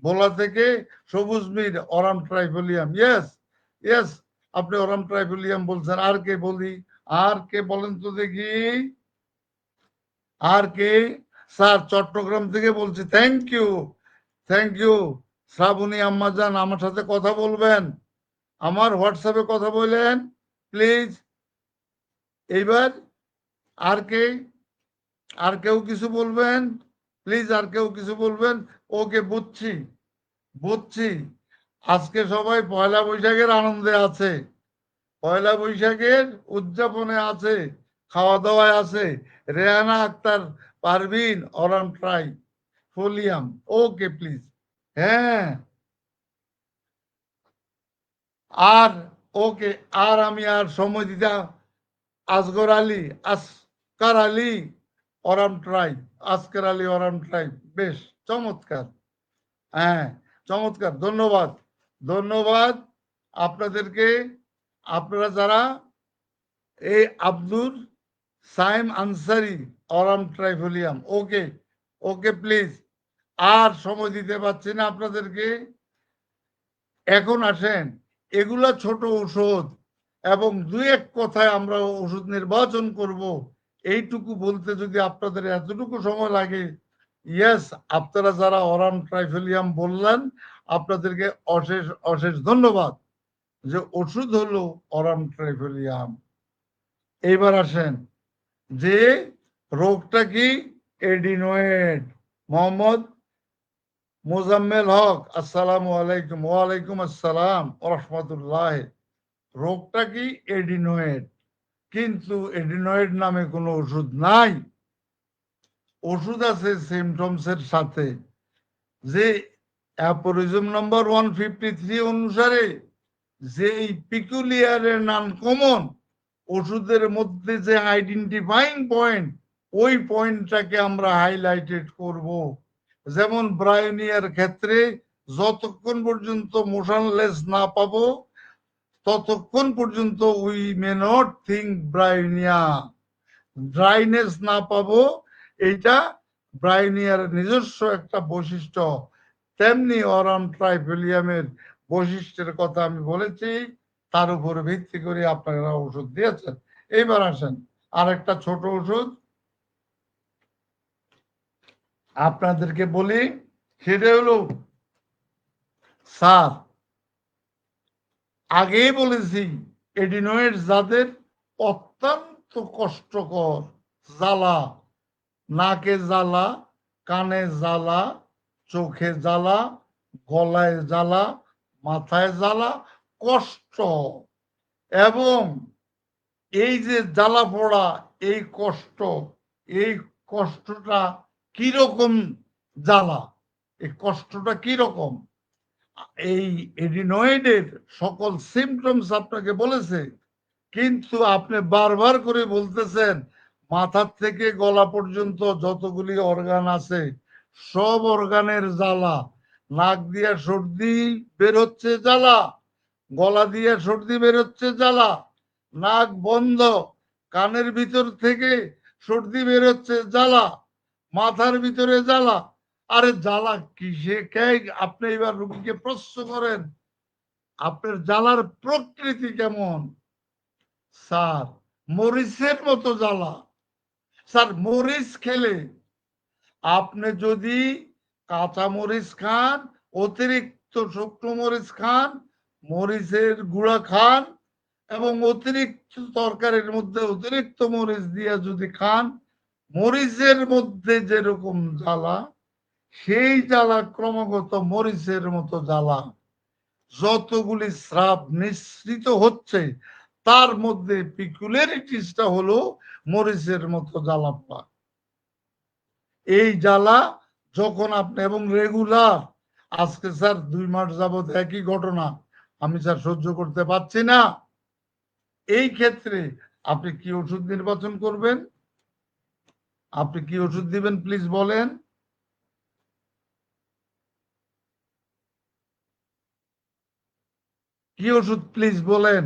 বলা থেকে সবুজ Mir, aurum triphyllum, yes yes, আপনি অরাম ট্রাইফোলিয়াম বলছেন। আর কে বলি, আর কে বলেন তো দেখি, আর কে? স্যার চট্টগ্রাম থেকে বলছি, thank you, thank you. Srabani আম্মাজান আমার সাথে কথা বলবেন, আমার হোয়াটসঅ্যাপে কথা বলেন প্লিজ। এইবার আর কে, আর কেউ কিছু বলবেন প্লিজ? আর কেউ কিছু বলবেন? ওকে, বুঝছি বুঝছি, আজকে সবাই পয়লা বৈশাখের আনন্দে আছে, পয়লা বৈশাখের উদযাপনে আছে, খাওয়া দাওয়ায় আছে। Rehana Akter Parvin, arum triphyllum, okay please. হ্যাঁ, আর ওকে, আর আমি আর সময় দিতে, Asgar Ali, Askar Ali, arum tri, Askar Ali arum tri, বেশ চমৎকার, হ্যাঁ চমৎকার, ধন্যবাদ, ধন্যবাদ আপনাদেরকে। আপনারা যারা, এই Abdul Saim Ansari, arum triphyllum, okay okay please. আর সময় দিতে পারছি না আপনাদেরকে। এখন আসেন, এগুলা ছোট ঔষধ এবং দুই এক কথায় আমরা ওষুধ নির্বাচন করব, এইটুকু বলতে যদি আপনাদের এতটুকু সময় লাগে, ইয়েস, আপনারা যারা অরাম ট্রাইফোলিয়াম বললেন, আপনাদেরকে অশেষ অশেষ ধন্যবাদ, যে ওষুধ হলো অরাম ট্রাইফোলিয়াম। এইবার আসেন, যে রোগটা কি, এডিনোয়েড। মোহাম্মদ মোজাম্মেল হক, আসসালামু আলাইকুম। ওয়ালাইকুম আসসালাম রহমতুল্লাহ। রোগটা কি, এডিনোয়েড, কিন্তু এডিনোয়েড নামে কোনো ওষুধ নাই। ওষুধ আছে সিমটমস এর সাথে, যে অ্যাপোরিজম নম্বর 153 অনুসারে, যে এই পিকুলিয়ারের নাম কমন ওষুধের মধ্যে যে আইডেন্টিফাইং পয়েন্ট, ওই পয়েন্টটাকে আমরা হাইলাইটেড করব। যেমন ব্রায়োনিয়ার ক্ষেত্রে যতক্ষণ পর্যন্ত মোশনলেস না পাবো, ততক্ষণ পর্যন্ত we may not think Bryonia. Dryness না পাবো, এইটা ব্রায়োনিয়ার নিজস্ব একটা বৈশিষ্ট্য। তেমনি অরাম ট্রাইফোলিয়ামের বৈশিষ্ট্যের কথা আমি বলেছি, তার উপর ভিত্তি করে আপনারা ওষুধ দিয়েছেন। এইবার আসেন, আর একটা ছোট ওষুধ আপনাদেরকে বলি, সেটা হলো, স্যার আগেই বলেছি, এডিনোয়েড যাদের অত্যন্ত কষ্টকর, জ্বালা, নাকে জ্বালা, কানে জ্বালা, চোখে জ্বালা, গলায় জ্বালা, মাথায় জ্বালা, কষ্ট, এবং এই যে জ্বালা পোড়া, এই কষ্ট, এই কষ্টটা কিরকম জ্বালা, এই কষ্টটা কিরকম, এই এডিনয়েডের সকল সিমটমস আপনাকে বলেছে, কিন্তু আপনি বারবার করে বলতেছেন মাথার থেকে গলা পর্যন্ত যতগুলি অর্গান আছে সব অর্গানের জ্বালা, নাক দিয়ে সর্দি বের হচ্ছে জ্বালা, গলা দিয়ে সর্দি বের হচ্ছে জ্বালা, নাক বন্ধ, কানের ভিতর থেকে সর্দি বের হচ্ছে জ্বালা, মাথার ভিতরে জ্বালা। আরে জ্বালা কিসে কে? আপনি এবার রুগীকে প্রশ্ন করেন, আপনার জ্বালার প্রকৃতি কেমন? স্যার মরিচের মতো জ্বালা। স্যার মরিচ খেলে, আপনি যদি কাঁচা মরিচ খান, অতিরিক্ত শুকনো মরিচ খান, মরিচের গুঁড়া খান, এবং অতিরিক্ত তরকারির মধ্যে অতিরিক্ত মরিচ দিয়ে যদি খান, মরিচের মধ্যে যেরকম জ্বালা, সেই জ্বালা ক্রমাগত মরিচের মতো জ্বালা, যতগুলি স্রাব নিঃসৃত হচ্ছে তার মধ্যে পিকুলারিটিসটা হলো মরিচের মতো জ্বালা পাক। এই জ্বালা যখন আপনি এবং রেগুলার, আজকে স্যার 2 মাস যাবত একই ঘটনা, আমি স্যার সহ্য করতে পারছি না, এই ক্ষেত্রে আপনি কি ওষুধ নির্বাচন করবেন? আপনি কি ওষুধ দিবেন প্লিজ বলেন। কি ওষুধ প্লিজ বলেন।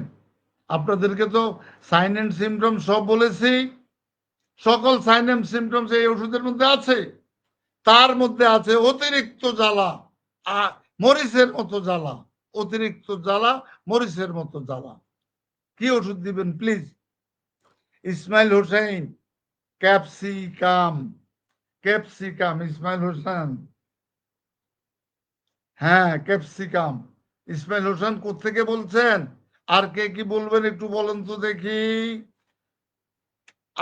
আপনাদেরকে তো সাইন এন্ড সিমটম সব বলেছি, সকল সাইন এন্ড সিমটমস এই ওষুধের মধ্যে আছে। তার মধ্যে আছে অতিরিক্ত জ্বালা, মরিচের মতো জ্বালা, অতিরিক্ত জ্বালা, মরিচের মতো জ্বালা। কি ওষুধ দিবেন please? Ismail Hossain, capsicum, capsicum, Ismail Hossain, হ্যাঁ ক্যাপসিকাম। ইসমাইল হোসেন কোত্থেকে বলছেন? আর কে কি বলবেন একটু বলেন তো দেখি।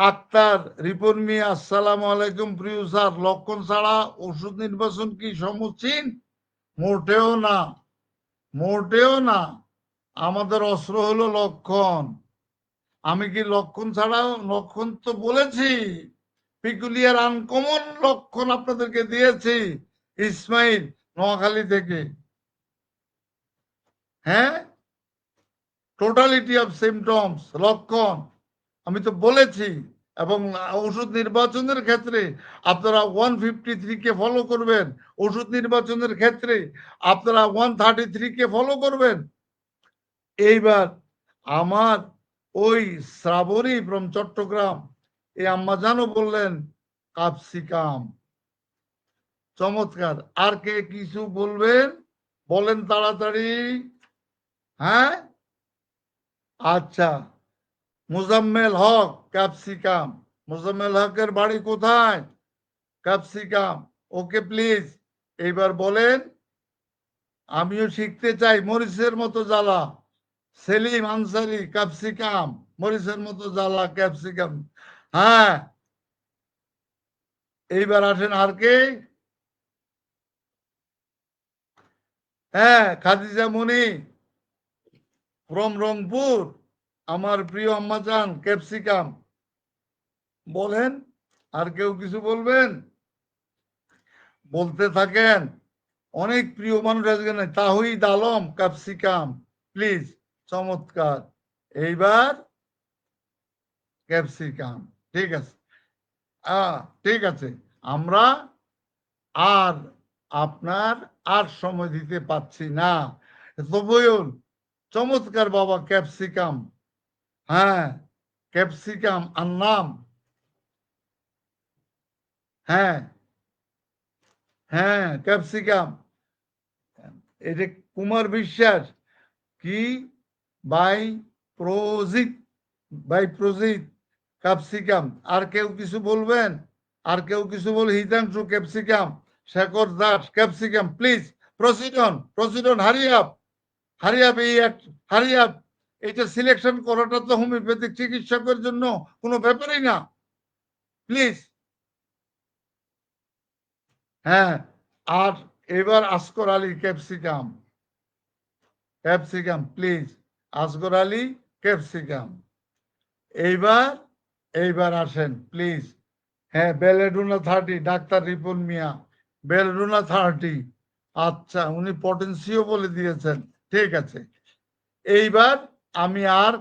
আক্তার, রিপন মিয়া, আসসালামু আলাইকুম। প্রিয় স্যার, লক্ষণ ছাড়া ওষুধ নির্বাচন কি সমীচীন? মোটেও না, মোটেও না। আমাদের অস্ত্র হলো লক্ষণ। আমি কি লক্ষণ ছাড়াও, লক্ষণ তো বলেছি, পিকুলিয়ার আনকমন লক্ষণ আপনাদেরকে দিয়েছি। ইসমাইল, নোয়াখালী থেকে, হ্যাঁ, টোটালিটি অফ সিমটমস, লক্ষণ আমি তো বলেছি। এবং ওষুধ নির্বাচনের ক্ষেত্রে আপনারা 153 কে ফলো করবেন, ওষুধ নির্বাচনের ক্ষেত্রে আপনারা 133 কে ফলো করবেন। এইবার আমার ওই শ্রাবণী ফ্রম চট্টগ্রাম, এই আম্মাজানও বললেন ক্যাপসিকাম, চমৎকার। আর কে কিছু বলবেন বলেন তাড়াতাড়ি। হ্যাঁ, আচ্ছা, মুজাম্মেল হক, ক্যাপসিকাম। মুজাম্মেল হকের বাড়ি কোথায়? Capsicum, okay please. এইবার বলেন, আমিও শিখতে চাই মরিচের মতো জ্বালা। সেলিম আনসারি, ক্যাপসিকাম, মরিচের মতো জ্বালা, ক্যাপসিকাম। হ্যাঁ, এইবার আসেন আর কে? হ্যাঁ, খাদিজা মনি ফ্রম রংপুর, আমার প্রিয় আম্মাজান, ক্যাপসিকাম। বলেন, আর কেউ কিছু বলবেন? বলতে থাকেন। অনেক প্রিয় মানুষ আজকে নাই, তাহিদ আলম, ক্যাপসিকাম প্লিজ, চমৎকার। এইবার ক্যাপসিকাম, ঠিক আছে, ঠিক আছে। আমরা আর আপনার আর সময় দিতে পাচ্ছি না। তবুল, চমৎকার বাবা, ক্যাপসিকাম, হ্যাঁ ক্যাপসিকাম আর নাম, হ্যাঁ হ্যাঁ ক্যাপসিকাম। এটা কুমার বিশ্বাস, কি Biprajit, Biprajit, capsicum. আর কেউ কিছু বলবেন? আর কেউ কিছু বল? Hitanshu, capsicum. Shekhar Das, capsicum please. প্রসিডন, প্রসিডন, হারিয়াপ, হারিয়াপ, এই এক হারিয়াপ। এটা সিলেকশন করাটা তো হোমিওপ্যাথিক চিকিৎসকের জন্য কোনো ব্যাপারই না, প্লিজ। হ্যাঁ, আর এবার Askar Ali, capsicum, capsicum please. Asgar Ali, capsicum. এইবার, এইবার আসেন প্লিজ। হ্যাঁ, বেলেডুনা 30, ডাক্তার রিপন মিয়া, বেলেডুনা 30। আচ্ছা, উনি পটেন্সিও বলে দিয়েছেন, ঠিক আছে। এইবার আমি আর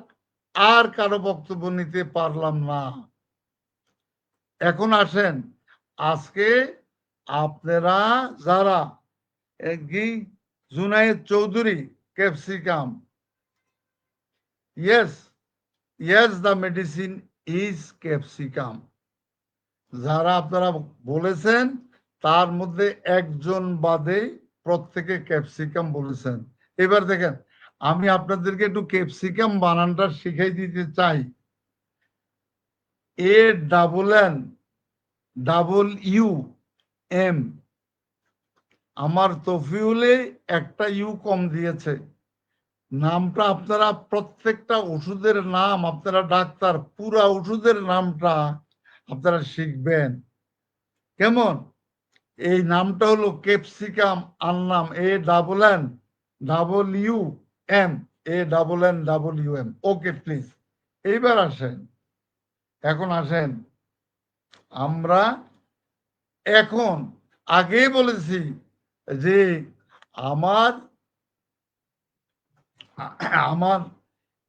আর কারো বক্তব্য নিতে পারলাম না। এখন আসেন, আজকে আপনারা যারা কি, Junaid Chowdhury, capsicum, yes, yes the medicine is capsicum. যারা আপনারা বলেছেন তার মধ্যে একজন বাদে প্রত্যেকে ক্যাপসিকাম বলেছেন। এবার দেখেন, আমি আপনাদেরকে একটু ক্যাপসিকাম বানানটা শিখাই দিতে চাই। A double N double U M. আমার তফিউলে একটা ইউ কম দিয়েছে। নামটা আপনারা প্রত্যেকটা ওষুধের নাম, আপনারা ডাক্তার, পুরা ওষুধের নামটা আপনারা শিখবেন, কেমন? এই নামটা হলো ক্যাপসিকাম আন্নাম, ANNWM। ওকে প্লিজ, এইবার আসেন, এখন আসেন আমরা, এখন আগেই বলেছি যে আমার আমার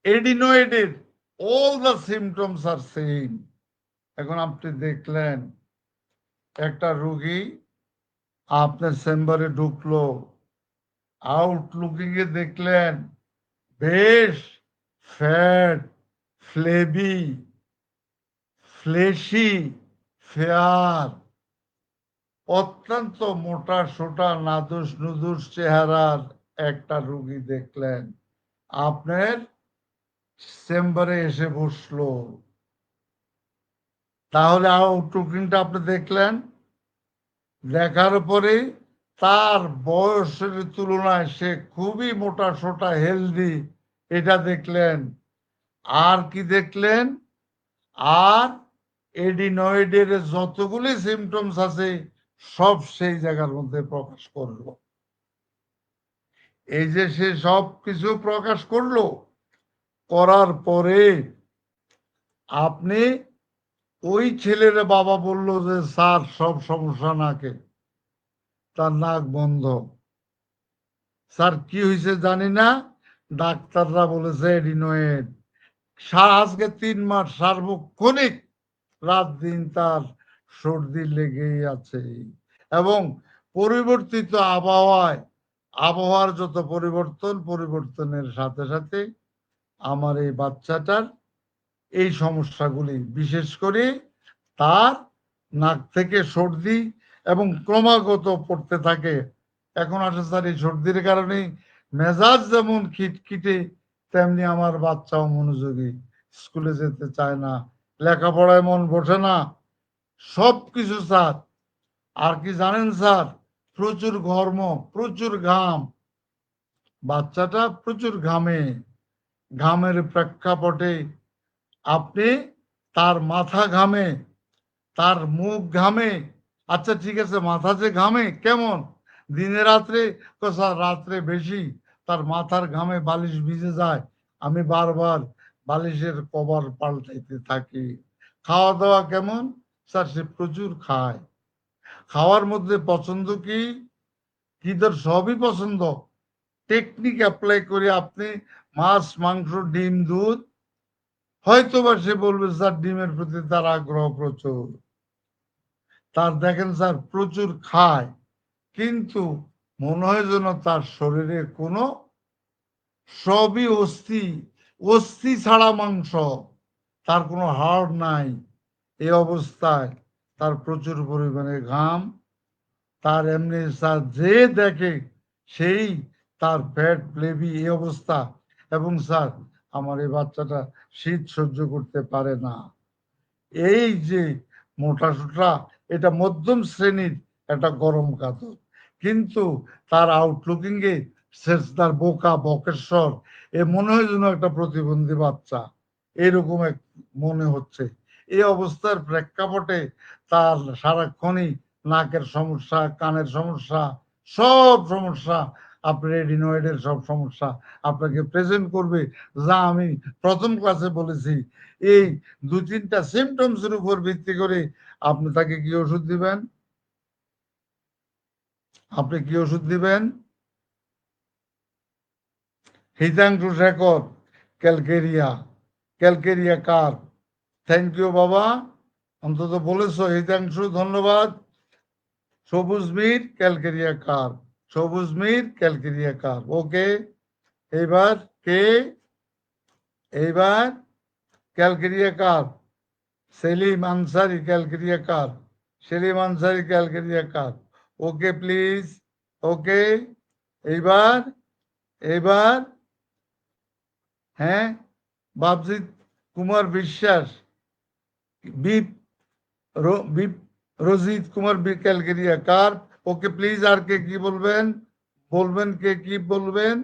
এডিনয়েডের all the symptoms R same. এখন আপনি দেখলেন একটা রোগী আপনার চেম্বারে ঢুকলো, আউটলুকিং এ দেখলেন বেশ ফ্যাট, ফ্লেবি, ফ্লেশি, ফেয়ার, অত্যন্ত মোটা সোটা নাদুস নুদুস চেহারার একটা রোগী দেখলেন, আপনার চেম্বারে এসে বসলো। তাহলে আউটলুকিংটা আপনি দেখলেন, দেখার পরে তার বয়সের তুলনায় সে খুবই মোটা সোটা হেলদি, এটা দেখলেন। আর কি দেখলেন? আর এডিনয়েডের যতগুলি সিমটমস আছে সব সেই জায়গার মধ্যে প্রকাশ করলো। এই যে সে সব কিছু প্রকাশ করলো, করার পরে আপনি ওই ছেলের বাবা বলল যে স্যার সব সমস্যা নাকে, তার নাক বন্ধ। স্যার কি হয়েছে জানি না, ডাক্তাররা বলেছে এডিনয়েড। আজকে 3 মাস সার্বক্ষণিক রাত দিন তার সর্দি লেগেই আছে। এবং পরিবর্তিত আবহাওয়ার যত পরিবর্তনের সাথে সাথে আমার এই বাচ্চাটার এই সমস্যাগুলি, বিশেষ করে তার নাক থেকে সর্দি এবং ক্রমাগত পড়তে থাকে। এখন আসলে স্যার এই সর্দির কারণে মেজাজ যেমন খিটখিটে, তেমনি আমার বাচ্চাও মনোযোগী, স্কুলে যেতে চায় না, লেখাপড়ায় মন বসে না, সব কিছু স্যার। আর কি জানেন স্যার, প্রচুর ঘর্ম, প্রচুর ঘাম, বাচ্চাটা প্রচুর ঘামে। ঘামের প্রেক্ষাপটে আপনি তার মাথা ঘামে, তার মুখ ঘামে। আচ্ছা ঠিক আছে, মাথা যে ঘামে কেমন, দিনে রাত্রে? স্যার রাত্রে বেশি, তার মাথার ঘামে বালিশ ভিজে যায়, আমি বারবার বালিশের কভার পাল্টাইতে থাকি। খাওয়া দাওয়া কেমন? স্যার সে প্রচুর খায়। খাওয়ার মধ্যে পছন্দ কি? কি তোর সবই পছন্দ। টেকনিক অ্যাপ্লাই করে আপনি মাছ, মাংস, ডিম, দুধ, হয়তো বা সে বলবে স্যার ডিমের প্রতি তার আগ্রহ প্রচুর। তার দেখেন স্যার প্রচুর খায়, কিন্তু মনে হয় যেন তার শরীরে কোনো, সবই অস্থি ছাড়া মাংস, তার কোনো হাড় নাই। এই অবস্থায় তার প্রচুর পরিমাণে ঘাম, তার এমনি স্যার যে দেখে সেই তার পেট প্লেবি এই অবস্থা। এবং স্যার আমার এই বাচ্চাটা শীত সহ্য করতে পারে না। এই যে মোটা সোটা, এটা মধ্যম শ্রেণীর একটা গরম কাতর, কিন্তু তার আউটলুকিং এ তার বোকা বকেশ্বর, এ মনে হয় যেন একটা প্রতিবন্ধী বাচ্চা, এরকম এক মনে হচ্ছে। এই অবস্থার প্রেক্ষাপটে তার সারাক্ষণই নাকের সমস্যা, কানের সমস্যা, সব সমস্যা, আপনার রেডিনয়েডের সব সমস্যা আপনাকে প্রেজেন্ট করবে। যা আমি প্রথম ক্লাসে বলেছি, এই 2-3টা সিমটমস এর উপর ভিত্তি করে আপনি তাকে কি ওষুধ দিবেন? আপনি কি ওষুধ দিবেন? Hitangshu Shekhar, calcarea carb. Thank you বাবা, অন্তত বলেছো হিতাংশু, ধন্যবাদ। সবুজ মির ক্যালকেরিয়া কার। ওকে, এইবার কে? এইবার calcarea carb, Salim Ansari calcarea carb. Okay please, okay. এইবার এইবার হ্যাঁ, বাবজিৎ কুমার বিশ্বাস, বিপ Biprajit Kumar calcarea carb. Okay please, আর কে কি বলবেন? কে কি বলবেন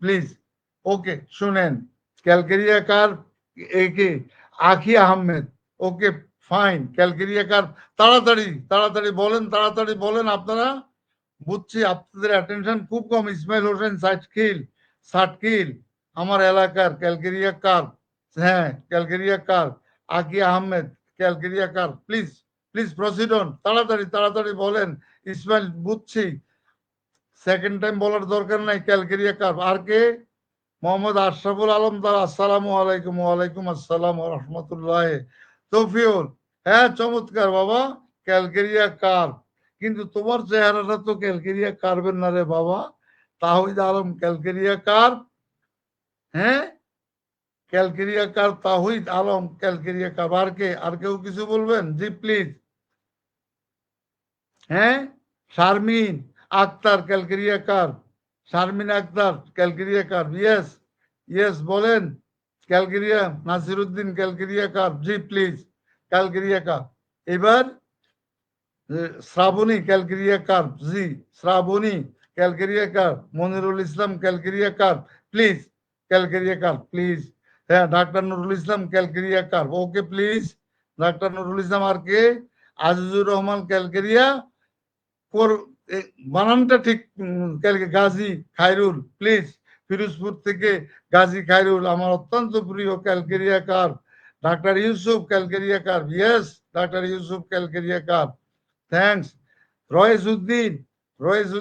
প্লিজ? ওকে শুনেন, ক্যালকেরিয়া কার, একে আখি Ahmed. Okay fine, calcarea curve. তাড়াতাড়ি তাড়াতাড়ি বলেন, তাড়াতাড়ি বলেন আপনারা। বুঝছি আপনাদের অ্যাটেনশন খুব কম। ইসমাইল হোসেন সাটকিল আমার এলাকার ক্যালকেরিয়া কার্ভ। হ্যাঁ, ক্যালকেরিয়া কার্ভ। আকি Ahmed calcarea carb. Please please proceed on, তাড়াতাড়ি তাড়াতাড়ি বলেন। ইসমাইল বুঝছি, সেকেন্ড টাইম বলার দরকার নাই। Calcarea carb. আর কে? মোহাম্মদ আশরাফুল আলম তার। আসসালামু আলাইকুম। ওয়ালাইকুম আসসালাম ওয়া রাহমাতুল্লাহ। তৌফিউল, হ্যাঁ চমৎকার বাবা, ক্যালকেরিয়া কার্ভ। কিন্তু তোমার চেহারাটা তো ক্যালকেরিয়া কার্ভের না রে বাবা। Tahid Alam calcarea carb. হ্যাঁ, calcarea carb, Tahid Alam calcarea carb. আর কে? আর কেউ কিছু বলবেন? জি প্লিজ। হ্যাঁ, Sharmin Akter calcarea carb. Sharmin Akter calcarea carb. Yes yes বলেন। Calcarea Nasiruddin calcarea carb. জি প্লিজ, ক্যালকেরিয়া কার্ভ। এবার শ্রাবণী ক্যালকেরিয়া কার্ভ। জি, Srabani calcarea carb. Monirul Islam calcarea carb. Please, calcarea carb please. হ্যাঁ, ডাক্তার Nurul Islam calcarea carb. Okay please, ডাক্তার নুরুল ইসলাম। আর কে? আজিজুর রহমান ক্যালকেরিয়া। বানানটা ঠিক। গাজী খায়রুল প্লিজ, ফিরোজপুর থেকে গাজী খায়রুল আমার অত্যন্ত প্রিয় ক্যালকেরিয়া কার্ভ। ডাক্তার ইউসুফ ক্যালকেরিয়া কার্ভ। ইয়েস, ডাক্তার Yusuf calcarea carb. Thanks. Royes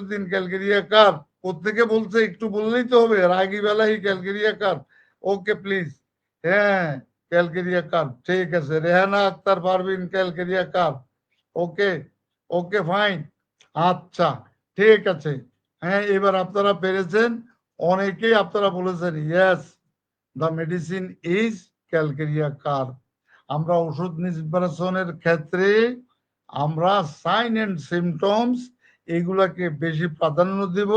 Uddin calcarea carb. প্রত্যেকে বলছে, একটু বললেই তো হবে। রাগি বেলাহি ক্যালকেরিয়া কার্ভ। Okay please. হ্যাঁ, ক্যালকেরিয়া কার্ভ ঠিক আছে। Rehana Akter Parvin calcarea carb. Okay okay fine. আচ্ছা, ঠিক আছে। হ্যাঁ, এবার আপনারা পেরেছেন। অনেকেই আপনারা বলেছেন yes, the medicine is calcarea curve. আমরা ওষুধ নির্বাচনের ক্ষেত্রে আমরা সাইন এন্ড সিমটমস এগুলাকে বেশি প্রাধান্য দেব।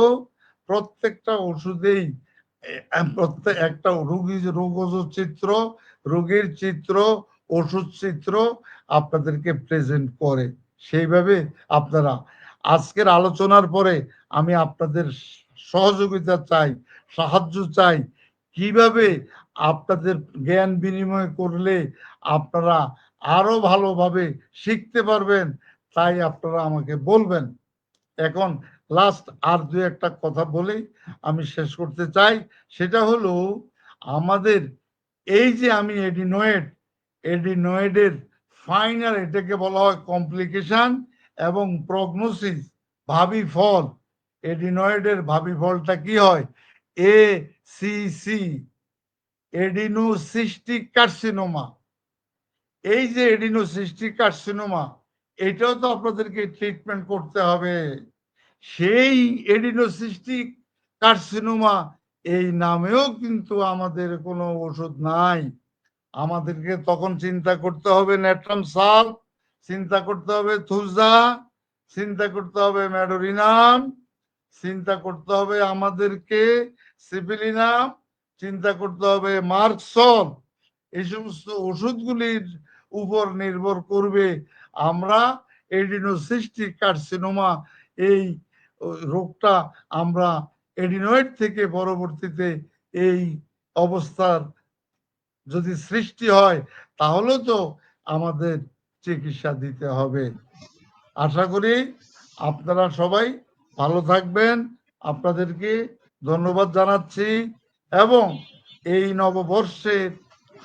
প্রত্যেকটা ওষুধেই প্রত্যেক একটা চিত্র, রোগীর চিত্র, ওষুধ চিত্র আপনাদেরকে প্রেজেন্ট করে। সেইভাবে আপনারা আজকের আলোচনার পরে আমি আপনাদের সহযোগিতা চাই, সাহায্য চাই। কিভাবে আপনাদের জ্ঞান বিনিময় করলে আপনারা আরো ভালোভাবে শিখতে পারবেন, তাই আপনারা আমাকে বলবেন। এখন লাস্ট আর দু একটা কথা বলি, আমি শেষ করতে চাই। সেটা হলো আমাদের এই যে আমি এডিনয়েডের ফাইনাল, এটাকে বলা হয় কমপ্লিকেশন এবং প্রগনোসিস, ভাবি ফল। এডিনয়েডের ভাবি ফলটা কি হয়? ACC, adenocystic carcinoma. এই যে এডিনোসিস্টিক কার্সিনোমা, এটাও তো আপনাদেরকে ট্রিটমেন্ট করতে হবে। সেই এডিনোসিস্টিক কার্সিনোমা এই নামেও কিন্তু আমাদের কোনো ওষুধ নাই। আমাদেরকে তখন চিন্তা করতে হবে নেট্রাম সাল, চিন্তা করতে হবে থুজা, চিন্তা করতে হবে ম্যাডোরিনাম, চিন্তা করতে হবে আমাদেরকে সিপিলিনাম, চিন্তা করতে হবে মার্কসল। এই সমস্ত ওষুধগুলির উপর নির্ভর করবে আমরা এডিনোসিস্টিক কার্সিনোমা এই রোগটা আমরা এডিনয়েড থেকে পরবর্তীতে এই অবস্থার যদি সৃষ্টি হয়, তাহলে তো আমাদের চিকিৎসা দিতে হবে। আশা করি আপনারা সবাই ভালো থাকবেন। আপনাদেরকে ধন্যবাদ জানাচ্ছি এবং এই নববর্ষের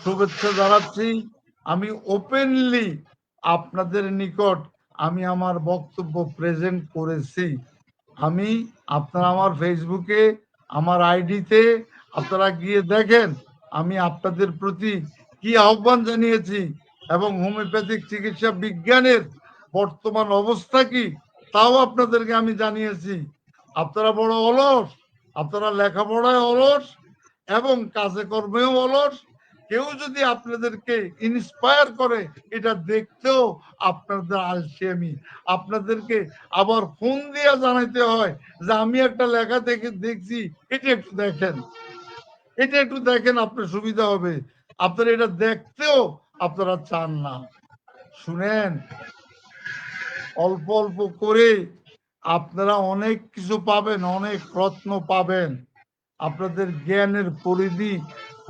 শুভেচ্ছা জানাচ্ছি। আমি ওপেনলি আপনাদের নিকট আমি আমার বক্তব্য প্রেজেন্ট করেছি। আমি আপনারা আমার ফেসবুকে, আমার আইডিতে আপনারা গিয়ে দেখেন আমি আপনাদের প্রতি কি আহ্বান জানিয়েছি এবং হোমিওপ্যাথিক চিকিৎসা বিজ্ঞানের বর্তমান অবস্থা কি তাও আপনাদেরকে আমি জানিয়েছি। আপনারা বড় অলস, আপনারা লেখাপড়ায় অলস এবং কাজে কর্মেও অলস। কেউ যদি আপনাদেরকে ইন্সপায়ার করে, এটা দেখতেও আপনাদের আলসেমি। আপনাদেরকে আবার ফোন দিয়ে জানাইতে হয় যে আমি একটা লেখা দেখছি, এটা একটু দেখেন, এটা একটু দেখেন, আপনার সুবিধা হবে। আপনারা এটা দেখতেও আপনারা চান না। শুনেন, অল্প অল্প করে আপনারা অনেক কিছু পাবেন, অনেক রত্ন পাবেন। আপনাদের জ্ঞানের পরিধি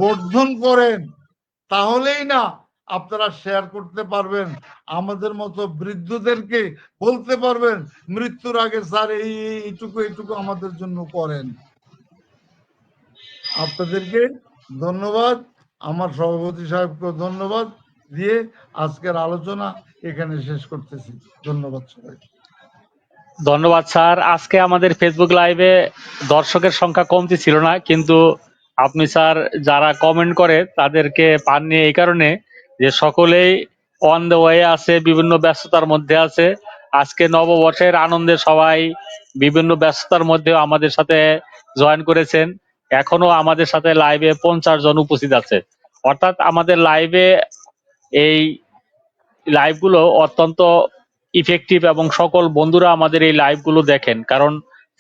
বর্ধন করেন, তাহলেই না আপনারা শেয়ার করতে পারবেন, আমাদের মতো বৃদ্ধদেরকে বলতে পারবেন মৃত্যুর আগে স্যার এইটুকু এইটুকু আমাদের জন্য করেন। আপনাদেরকে ধন্যবাদ, আমার সভাপতি সাহেবকে ধন্যবাদ দিয়ে আজকের আলোচনা এখানে শেষ করতেছি। ধন্যবাদ সবাই।
ধন্যবাদ স্যার। আজকে আমাদের ফেসবুক লাইভে দর্শকের সংখ্যা কমতি ছিল না, কিন্তু আপনি স্যার যারা কমেন্ট করে তাদেরকে পাননি এই কারণে যে সকলেই অন দ্য ওয়ে আছে, বিভিন্ন ব্যস্ততার মধ্যে আছে। আজকে নববর্ষের আনন্দে সবাই বিভিন্ন ব্যস্ততার মধ্যেও আমাদের সাথে জয়েন করেছেন। এখনো আমাদের সাথে লাইভে 50 জন উপস্থিত আছে। অর্থাৎ আমাদের লাইভে এই লাইভগুলো অত্যন্ত ইফেক্টিভ এবং সকল বন্ধুরা আমাদের এই লাইভগুলো দেখেন, কারণ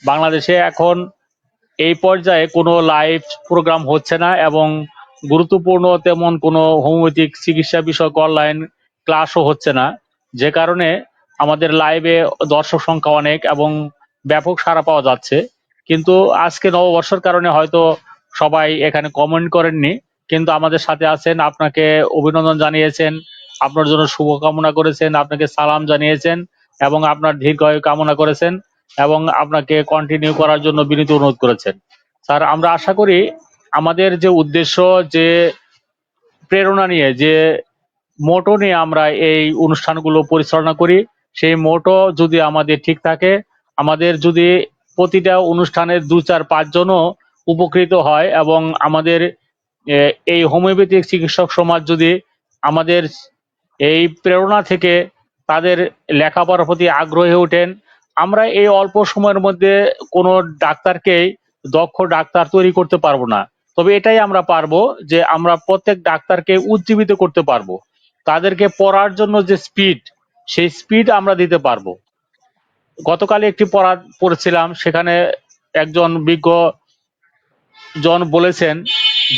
বাংলাদেশে এখন এই পর্যায়ে কোনো লাইভ প্রোগ্রাম হচ্ছে না এবং গুরুত্বপূর্ণ তেমন কোনো হোমিওপ্যাথিক চিকিৎসা বিষয়ক অনলাইন ক্লাসও হচ্ছে না, যে কারণে আমাদের লাইভে দর্শক সংখ্যা অনেক এবং ব্যাপক সাড়া পাওয়া যাচ্ছে। কিন্তু আজকে নববর্ষের কারণে হয়তো সবাই এখানে কমেন্ট করেননি, কিন্তু আমাদের সাথে আছেন, আপনাকে অভিনন্দন জানিয়েছেন, আপনার জন্য শুভকামনা করেছেন, আপনাকে সালাম জানিয়েছেন এবং আপনার দীর্ঘায়ু কামনা করেছেন এবং আপনাকে কন্টিনিউ করার জন্য বিনীত অনুরোধ করেছেন। স্যার, আমরা আশা করি আমাদের যে উদ্দেশ্য, যে প্রেরণা নিয়ে, যে মোটো নিয়ে আমরা এই অনুষ্ঠানগুলো পরিচালনা করি, সেই মোটো যদি আমাদের ঠিক থাকে, আমাদের যদি প্রতিটা অনুষ্ঠানের 2, 4, 5 জনও উপকৃত হয় এবং আমাদের এই হোমিওপ্যাথিক চিকিৎসক সমাজ যদি আমাদের এই প্রেরণা থেকে তাদের লেখাপড়ার প্রতি আগ্রহী হয়ে ওঠেন, আমরা এই অল্প সময়ের মধ্যে কোনো ডাক্তারকেই দক্ষ ডাক্তার তৈরি করতে পারবো না, তবে এটাই আমরা পারবো যে আমরা প্রত্যেক ডাক্তারকে উজ্জীবিত করতে পারবো। তাদেরকে পড়ার জন্য যে স্পিড, সেই স্পিড আমরা দিতে পারবো। গতকাল একটি পড়া পড়েছিলাম, সেখানে একজন বিজ্ঞ জন বলেছেন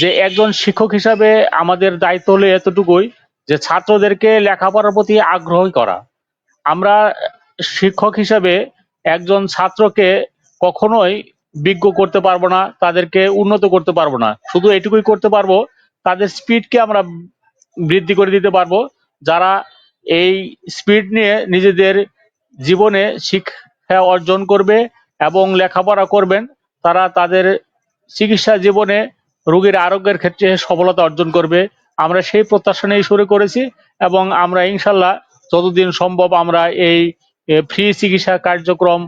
যে একজন শিক্ষক হিসাবে আমাদের দায়িত্ব হলো এতটুকুই, যে ছাত্রদেরকে লেখাপড়ার প্রতি আগ্রহী করা। আমরা শিক্ষক হিসাবে একজন ছাত্রকে কখনোই বিজ্ঞ করতে পারবো না, তাদেরকে উন্নত করতে পারবো না, শুধু এটুকুই করতে পারবো, তাদের স্পিডকে আমরা বৃদ্ধি করে দিতে পারবো। যারা এই স্পিড নিয়ে নিজেদের জীবনে শিক্ষা অর্জন করবে এবং লেখাপড়া করবেন, তারা তাদের চিকিৎসা জীবনে রোগীর আরোগ্যের ক্ষেত্রে সফলতা অর্জন করবে। আমরা সেই প্রত্যাশা নিয়ে শুরু করেছি এবং আমরা ইনশাল্লাহ যতদিন সম্ভব আমরা এই ফ্রি চিকিৎসা কার্যক্রম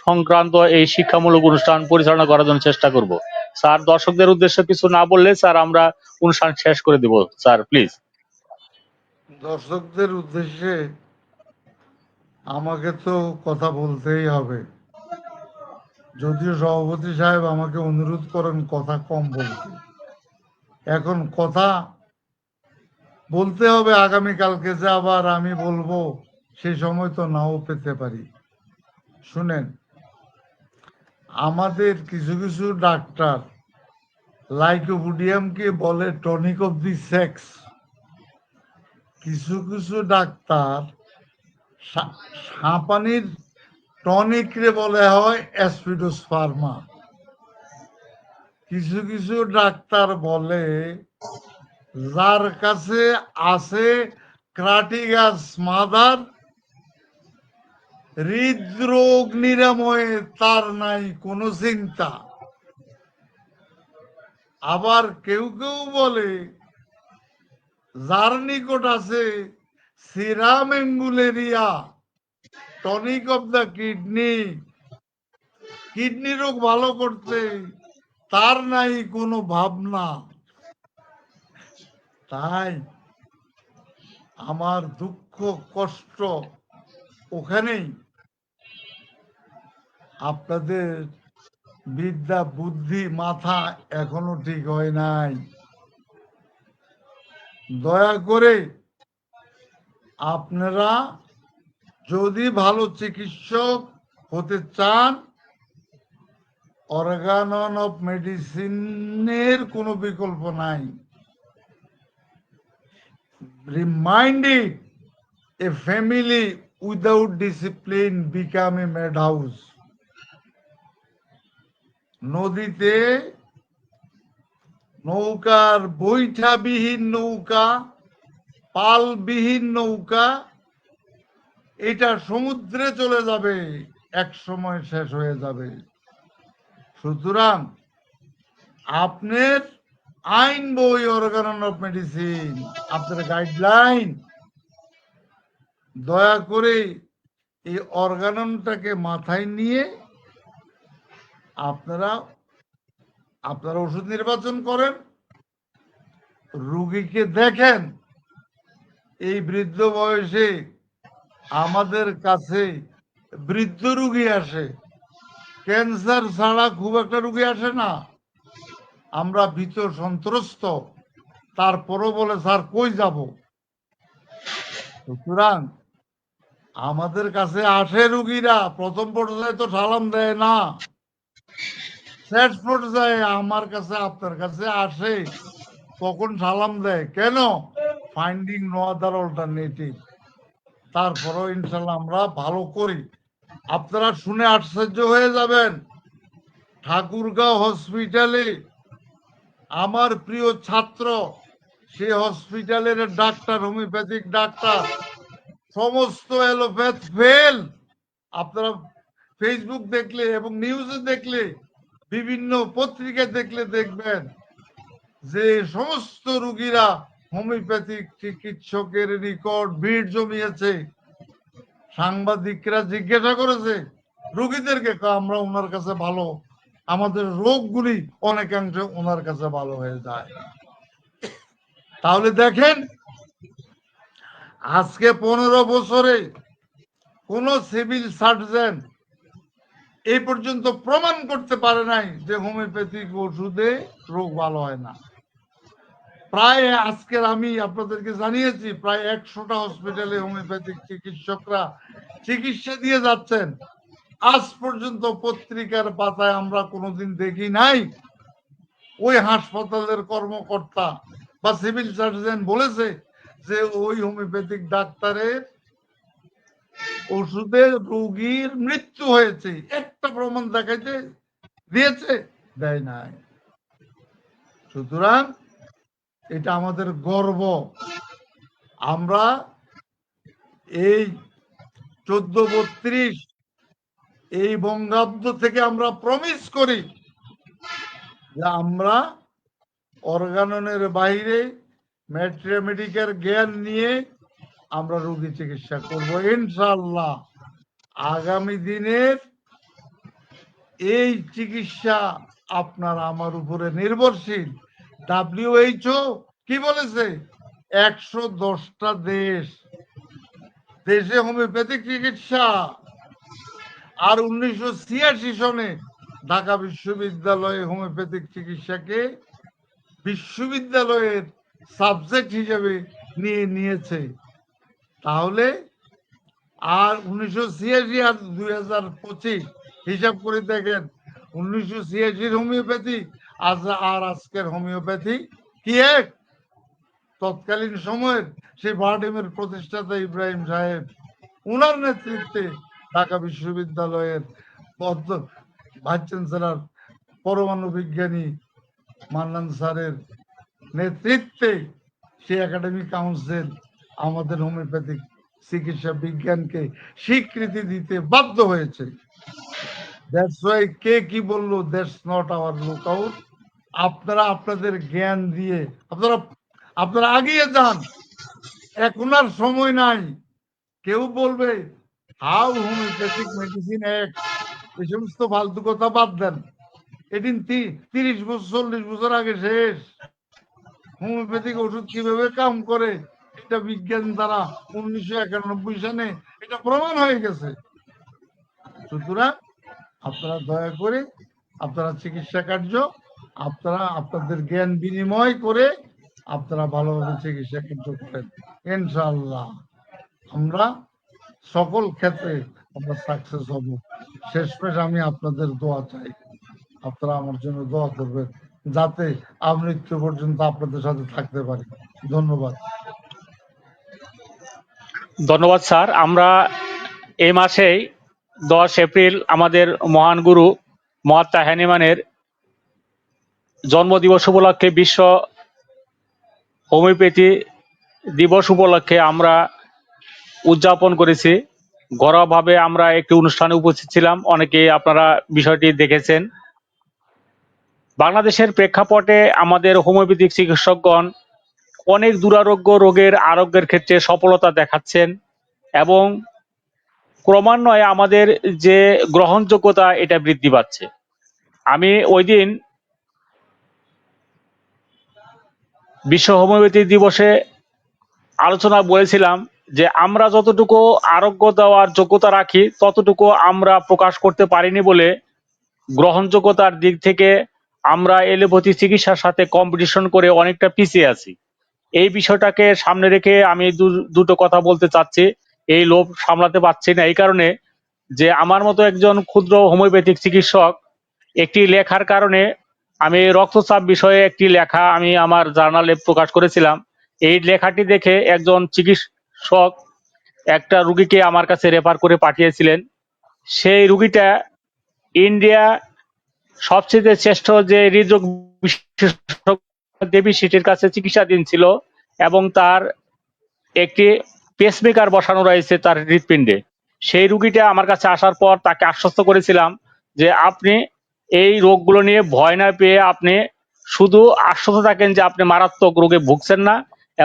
সংক্রান্ত এই শিক্ষামূলক অনুষ্ঠান পরিচালনা করার জন্য চেষ্টা করব। স্যার, দর্শকদের উদ্দেশ্যে কিছু না বললে স্যার আমরা অনুষ্ঠান শেষ করে দেব। Sir please.
দর্শকদের উদ্দেশ্যে আমাকে তো কথা বলতেই হবে, যদিও সভাপতি সাহেব আমাকে অনুরোধ করেন কথা কম বলতে। এখন কথা বলতে হবে, আগামীকালকে যে আবার আমি বলবো সেই সময় তো নাও পেতে পারি। শুনেন, আমাদের কিছু কিছু ডাক্তার লাইকোপোডিয়ামকে বলে টনিক অফ দি সেক্স, কিছু কিছু ডাক্তার হাঁপানির টনিক রে বলে হয় অ্যাসপিডোস্পার্মা, কিছু কিছু ডাক্তার বলে যার কাছে আছে ক্রাটিগাস মাদার, হৃদরোগ নিরাময়ে তার নাই কোনো চিন্তা। আবার কেউ কেউ বলে যার নিকট আছে সিরাম অ্যাঙ্গুলেরিয়া, tonic of the kidney, kidney রোগ ভালো করতে তার নাই কোনো ভাবনা। তাই আমার দুঃখ কষ্ট ওখানেই, আপনাদের বিদ্যা বুদ্ধি মাথা এখনো ঠিক হয় নাই। দয়া করে আপনারা যদি ভালো চিকিৎসক হতে চান, অর্গানন অফ মেডিসিনের কোনো বিকল্প নাই। Reminding A family without discipline become a mad house. নদীতে নৌকার বৈঠাবিহীন নৌকা পালবিহীন নৌকা, এটা সমুদ্রে চলে যাবে, এক সময় শেষ হয়ে যাবে। সুতরাং আপনার আইন বই, অর্গান অফ মেডিসিন, আপনার গাইডলাইন, দয়া করে এই অর্গাননটাকে মাথায় নিয়ে আপনারা ওষুধ নির্বাচন করেন, রুগীকে দেখেন। এই বৃদ্ধ বয়সে আমাদের কাছে বৃদ্ধ রুগী আসে, ক্যান্সার ছাড়া খুব একটা রুগী আসে না। আমরা ভীত সন্ত্রস্ত, তারপরও বলে স্যার কই যাব। সুতরাং আমাদের কাছে আসে রুগীরা, প্রথম পর্যায়ে তো সালাম দেয় না, শেষ পর্যায়ে আমার কাছে আপনার কাছে আসে, তখন সালাম দেয়। কেন? Finding no other alternative. তারপরেও ইনশাল্লাহ আমরা ভালো করি। আপনারা শুনে আশ্চর্য হয়ে যাবেন, ঠাকুরগাঁও হসপিটালে আমার প্রিয় ছাত্র, সে হসপিটালের ডাক্তার, হোমিওপ্যাথিক ডাক্তার, সমস্ত এলোপ্যাথ ফেল। আপনারা ফেসবুক দেখলে এবং নিউজে দেখলে, বিভিন্ন পত্রিকা দেখলে দেখবেন যে সমস্ত রুগীরা হোমিওপ্যাথিক চিকিৎসকের নিকট ভিড় জমিয়েছে। সাংবাদিকরা জিজ্ঞাসা করেছে রুগীদেরকে, আমরা ওনার কাছে ভালো, আমাদের রোগগুলি অনেকাংশে ওনার কাছে ভালো হয়ে যায়। তাহলে দেখেন, আজকে 15 বছরে কোন সিভিল সার্জন এই পর্যন্ত প্রমাণ করতে পারে নাই যে হোমিওপ্যাথিক ওষুধে রোগ ভালো হয় না। প্রায় আজকের আমি আপনাদেরকে জানিয়েছি, প্রায় 100টা হসপিটালে হোমিওপ্যাথিক চিকিৎসকরা চিকিৎসা দিয়ে যাচ্ছেন। আজ পর্যন্ত পত্রিকার পাতায় আমরা কোনোদিন দেখি নাই ওই হাসপাতালের কর্মকর্তা বা সিভিল সার্জন বলেছে যে ওই হোমিওপ্যাথিক ডাক্তারের ওষুধে রোগীর মৃত্যু হয়েছে। একটা প্রমাণ দেখাইতে দিয়েছে? দেয় নাই। সুতরাং এটা আমাদের গর্ব। আমরা এই 1432 এই বঙ্গাব্দ থেকে আমরা প্রমিস করি যে আমরা অর্গাননের বাইরে ম্যাথমেটিক্যাল জ্ঞান নিয়ে আমরা রোগী চিকিৎসা করব ইনশাআল্লাহ। আগামী দিনের এই চিকিৎসা আপনার আমার উপরে নির্ভরশীল। WHO কি বলেছে? 110টা দেশে হোমিওপ্যাথিক চিকিৎসা। আর 1986 সনে ঢাকা বিশ্ববিদ্যালয়ে হোমিওপ্যাথিক চিকিৎসাকে বিশ্ববিদ্যালয়ের সাবজেক্ট হিসেবে নিয়েছে। তাহলে আর 1986 আর 2025 হিসাব করে দেখেন, 1986 হোমিওপ্যাথি আর আজকের হোমিওপ্যাথি কি এক? তৎকালীন সময়ের সেই বারডেমের প্রতিষ্ঠাতা ইব্রাহিম সাহেব, উনার নেতৃত্বে ঢাকা বিশ্ববিদ্যালয়ের ভাইস চ্যান্সেলর পরমাণু বিজ্ঞানী মান্নান স্যারের নেতৃত্বে সেই একাডেমিক কাউন্সিল আমাদের হোমিওপ্যাথিক চিকিৎসা বিজ্ঞানকে স্বীকৃতি দিতে বাধ্য হয়েছে। দ্যাটস ওয়াই কে কি বললো, দ্যাটস নট আওয়ার লুকআউট। আপনারা আপনাদের জ্ঞান দিয়ে আপনারা আগিয়ে যান, এখন আর সময় নাই। কেউ বলবে হাউ হোমিওপ্যাথিক মেডিসিন অ্যাক্ট, এই সমস্ত ফালতু কথা বাদ দেন। এদিন 30 বছর 40 বছর আগে শেষ। হোমিওপ্যাথিক ওষুধ কিভাবে কাম করে এটা বিজ্ঞান দ্বারা 1991 সালে এটা প্রমাণ হয়ে গেছে। সুতরাং আপনারা দয়া করে আপনারা চিকিৎসা কার্য আপনারা আপনাদের জ্ঞান বিনিময় করে আপনারা ভালোভাবে চিকিৎসা কার্য করেন। ইনশাআল্লাহ আমরা সকল ক্ষেত্রে আমরা সাকসেস হব। শেষমেশ আমি আপনাদের দোয়া চাই, আপনারা আমার জন্য দোয়া করবেন যাতে আমি মৃত্যু পর্যন্ত আপনাদের সাথে থাকতে পারি। ধন্যবাদ।
ধন্যবাদ স্যার। আমরা এই মাসেই 10 এপ্রিল আমাদের মহান গুরু মহাত্মা হ্যানিম্যানের জন্মদিবস উপলক্ষে বিশ্ব হোমিওপ্যাথি দিবস উপলক্ষে আমরা উদযাপন করেছি। ঘরোয়াভাবে আমরা একটি অনুষ্ঠানে উপস্থিত ছিলাম, অনেকে আপনারা বিষয়টি দেখেছেন। বাংলাদেশের প্রেক্ষাপটে আমাদের হোমিওপ্যাথিক চিকিৎসকগণ অনেক দুরারোগ্য রোগের আরোগ্যের ক্ষেত্রে সফলতা দেখাচ্ছেন এবং ক্রমান্বয়ে আমাদের যে গ্রহণযোগ্যতা এটা বৃদ্ধি পাচ্ছে। আমি ওই দিন বিশ্ব হোমিওপ্যাথি দিবসে আলোচনা বলেছিলাম যে আমরা যতটুকু আরোগ্য দেওয়ার যোগ্যতা রাখি ততটুকু আমরা প্রকাশ করতে পারিনি বলে গ্রহণযোগ্যতার দিক থেকে আমরা এলোপ্যাথি চিকিৎসার সাথে কম্পিটিশন করে অনেকটা পিছিয়ে আছি। এই বিষয়টাকে সামনে রেখে আমি দুটো কথা বলতে চাচ্ছি। এই লোভ সামলাতে পারছি না এই কারণে যে আমার মতো একজন ক্ষুদ্র হোমিওপ্যাথিক চিকিৎসক একটি লেখার কারণে আমি রক্তচাপ বিষয়ে একটি লেখা আমি আমার জার্নালে প্রকাশ করেছিলাম। এই লেখাটি দেখে একজন চিকিৎসক একটা রুগীকে আমার কাছে রেফার করে পাঠিয়েছিলেন। সেই রুগীটা ইন্ডিয়া সবচেয়ে শ্রেষ্ঠ যে হৃদরোগ বিশেষজ্ঞ দেবী সিটির কাছে চিকিৎসাধীন ছিল এবং তার একটি পেসমেকার বসানো রয়েছে তার হৃৎপিণ্ডে। সেই রুগীটা আমার কাছে আসার পর তাকে আশ্বস্ত করেছিলাম যে আপনি এই রোগগুলো নিয়ে ভয় না পেয়ে আপনি শুধু আশ্বস্ত থাকেন যে আপনি মারাত্মক রোগে ভুগছেন না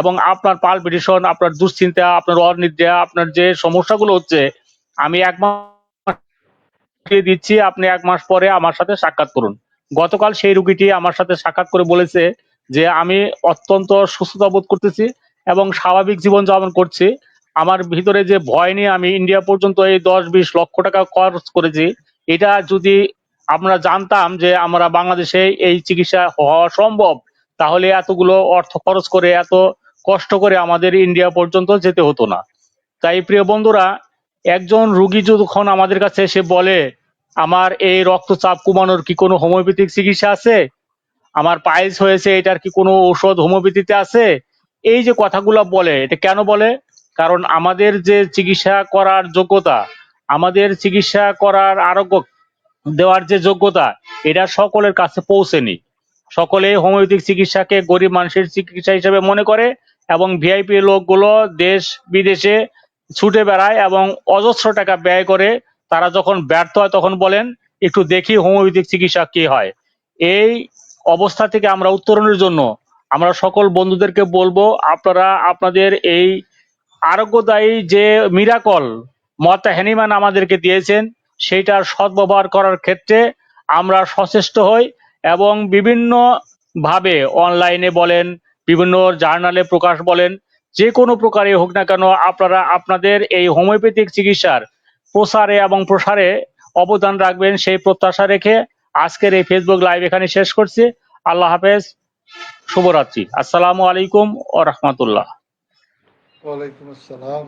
এবং আপনার পালপিটেশন, আপনার দুশ্চিন্তা, আপনার অনিদ্রা, আপনার যে সমস্যাগুলো হচ্ছে আমি 1 মাস দিচ্ছি, আপনি 1 মাস পরে আমার সাথে সাক্ষাৎ করুন। গতকাল সেই রুগীটি আমার সাথে সাক্ষাৎ করে বলেছে যে আমি অত্যন্ত সুস্থতা বোধ করতেছি এবং স্বাভাবিক জীবনযাপন করছি। আমার ভিতরে যে ভয় নিয়ে আমি ইন্ডিয়া পর্যন্ত এই 10-20 লক্ষ টাকা খরচ করেছি, এটা যদি আমরা জানতাম যে আমরা বাংলাদেশে এই চিকিৎসা হওয়া সম্ভব তাহলে এতগুলো অর্থ খরচ করে এত কষ্ট করে আমাদের ইন্ডিয়া পর্যন্ত যেতে হতো না। তাই প্রিয় বন্ধুরা, একজন রুগী যখন আমাদের কাছে এসে বলে আমার এই রক্তচাপ কমানোর কি কোনো হোমিওপ্যাথিক চিকিৎসা আছে, আমার পাইলস হয়েছে এটার কি কোনো ঔষধ হোমিওপ্যাথিতে আছে, এই যে কথাগুলো বলে এটা কেন বলে? কারণ আমাদের যে চিকিৎসা করার যোগ্যতা, আমাদের চিকিৎসা করার আরোগ্য দেওয়ার যে যোগ্যতা এটা সকলের কাছে পৌঁছেনি। সকলে হোমিওপ্যাথিক চিকিৎসাকে গরিব মানুষের চিকিৎসা হিসেবে মনে করে এবং ভিআইপি লোকগুলো দেশ বিদেশে ছুটে বেড়ায় এবং অজস্র টাকা ব্যয় করে। তারা যখন ব্যর্থ হয় তখন বলেন একটু দেখি হোমিওপ্যাথিক চিকিৎসা কি হয়। এই অবস্থা থেকে আমরা উত্তরণের জন্য আমরা সকল বন্ধুদেরকে বলবো আপনারা আপনাদের এই আরোগ্যদায়ী যে মিরাকল মর্তা হ্যানিম্যান আমাদেরকে দিয়েছেন সেইটার সদ্ব্যবহার করার ক্ষেত্রে আমরা সচেষ্ট হই এবং বিভিন্ন ভাবে অনলাইনে বলেন, বিভিন্ন জার্নালে প্রকাশ বলেন, যে কোনো প্রকারে হোক না কেন আপনারা আপনাদের এই হোমিওপ্যাথিক চিকিৎসার প্রসারে এবং প্রসারে অবদান রাখবেন সেই প্রত্যাশা রেখে আজকের এই ফেসবুক লাইভ এখানে শেষ করছি। আল্লাহ হাফেজ, শুভরাত্রি। আসসালামু আলাইকুম ওয়া রাহমাতুল্লাহ।
ওয়ালাইকুম আসসালাম।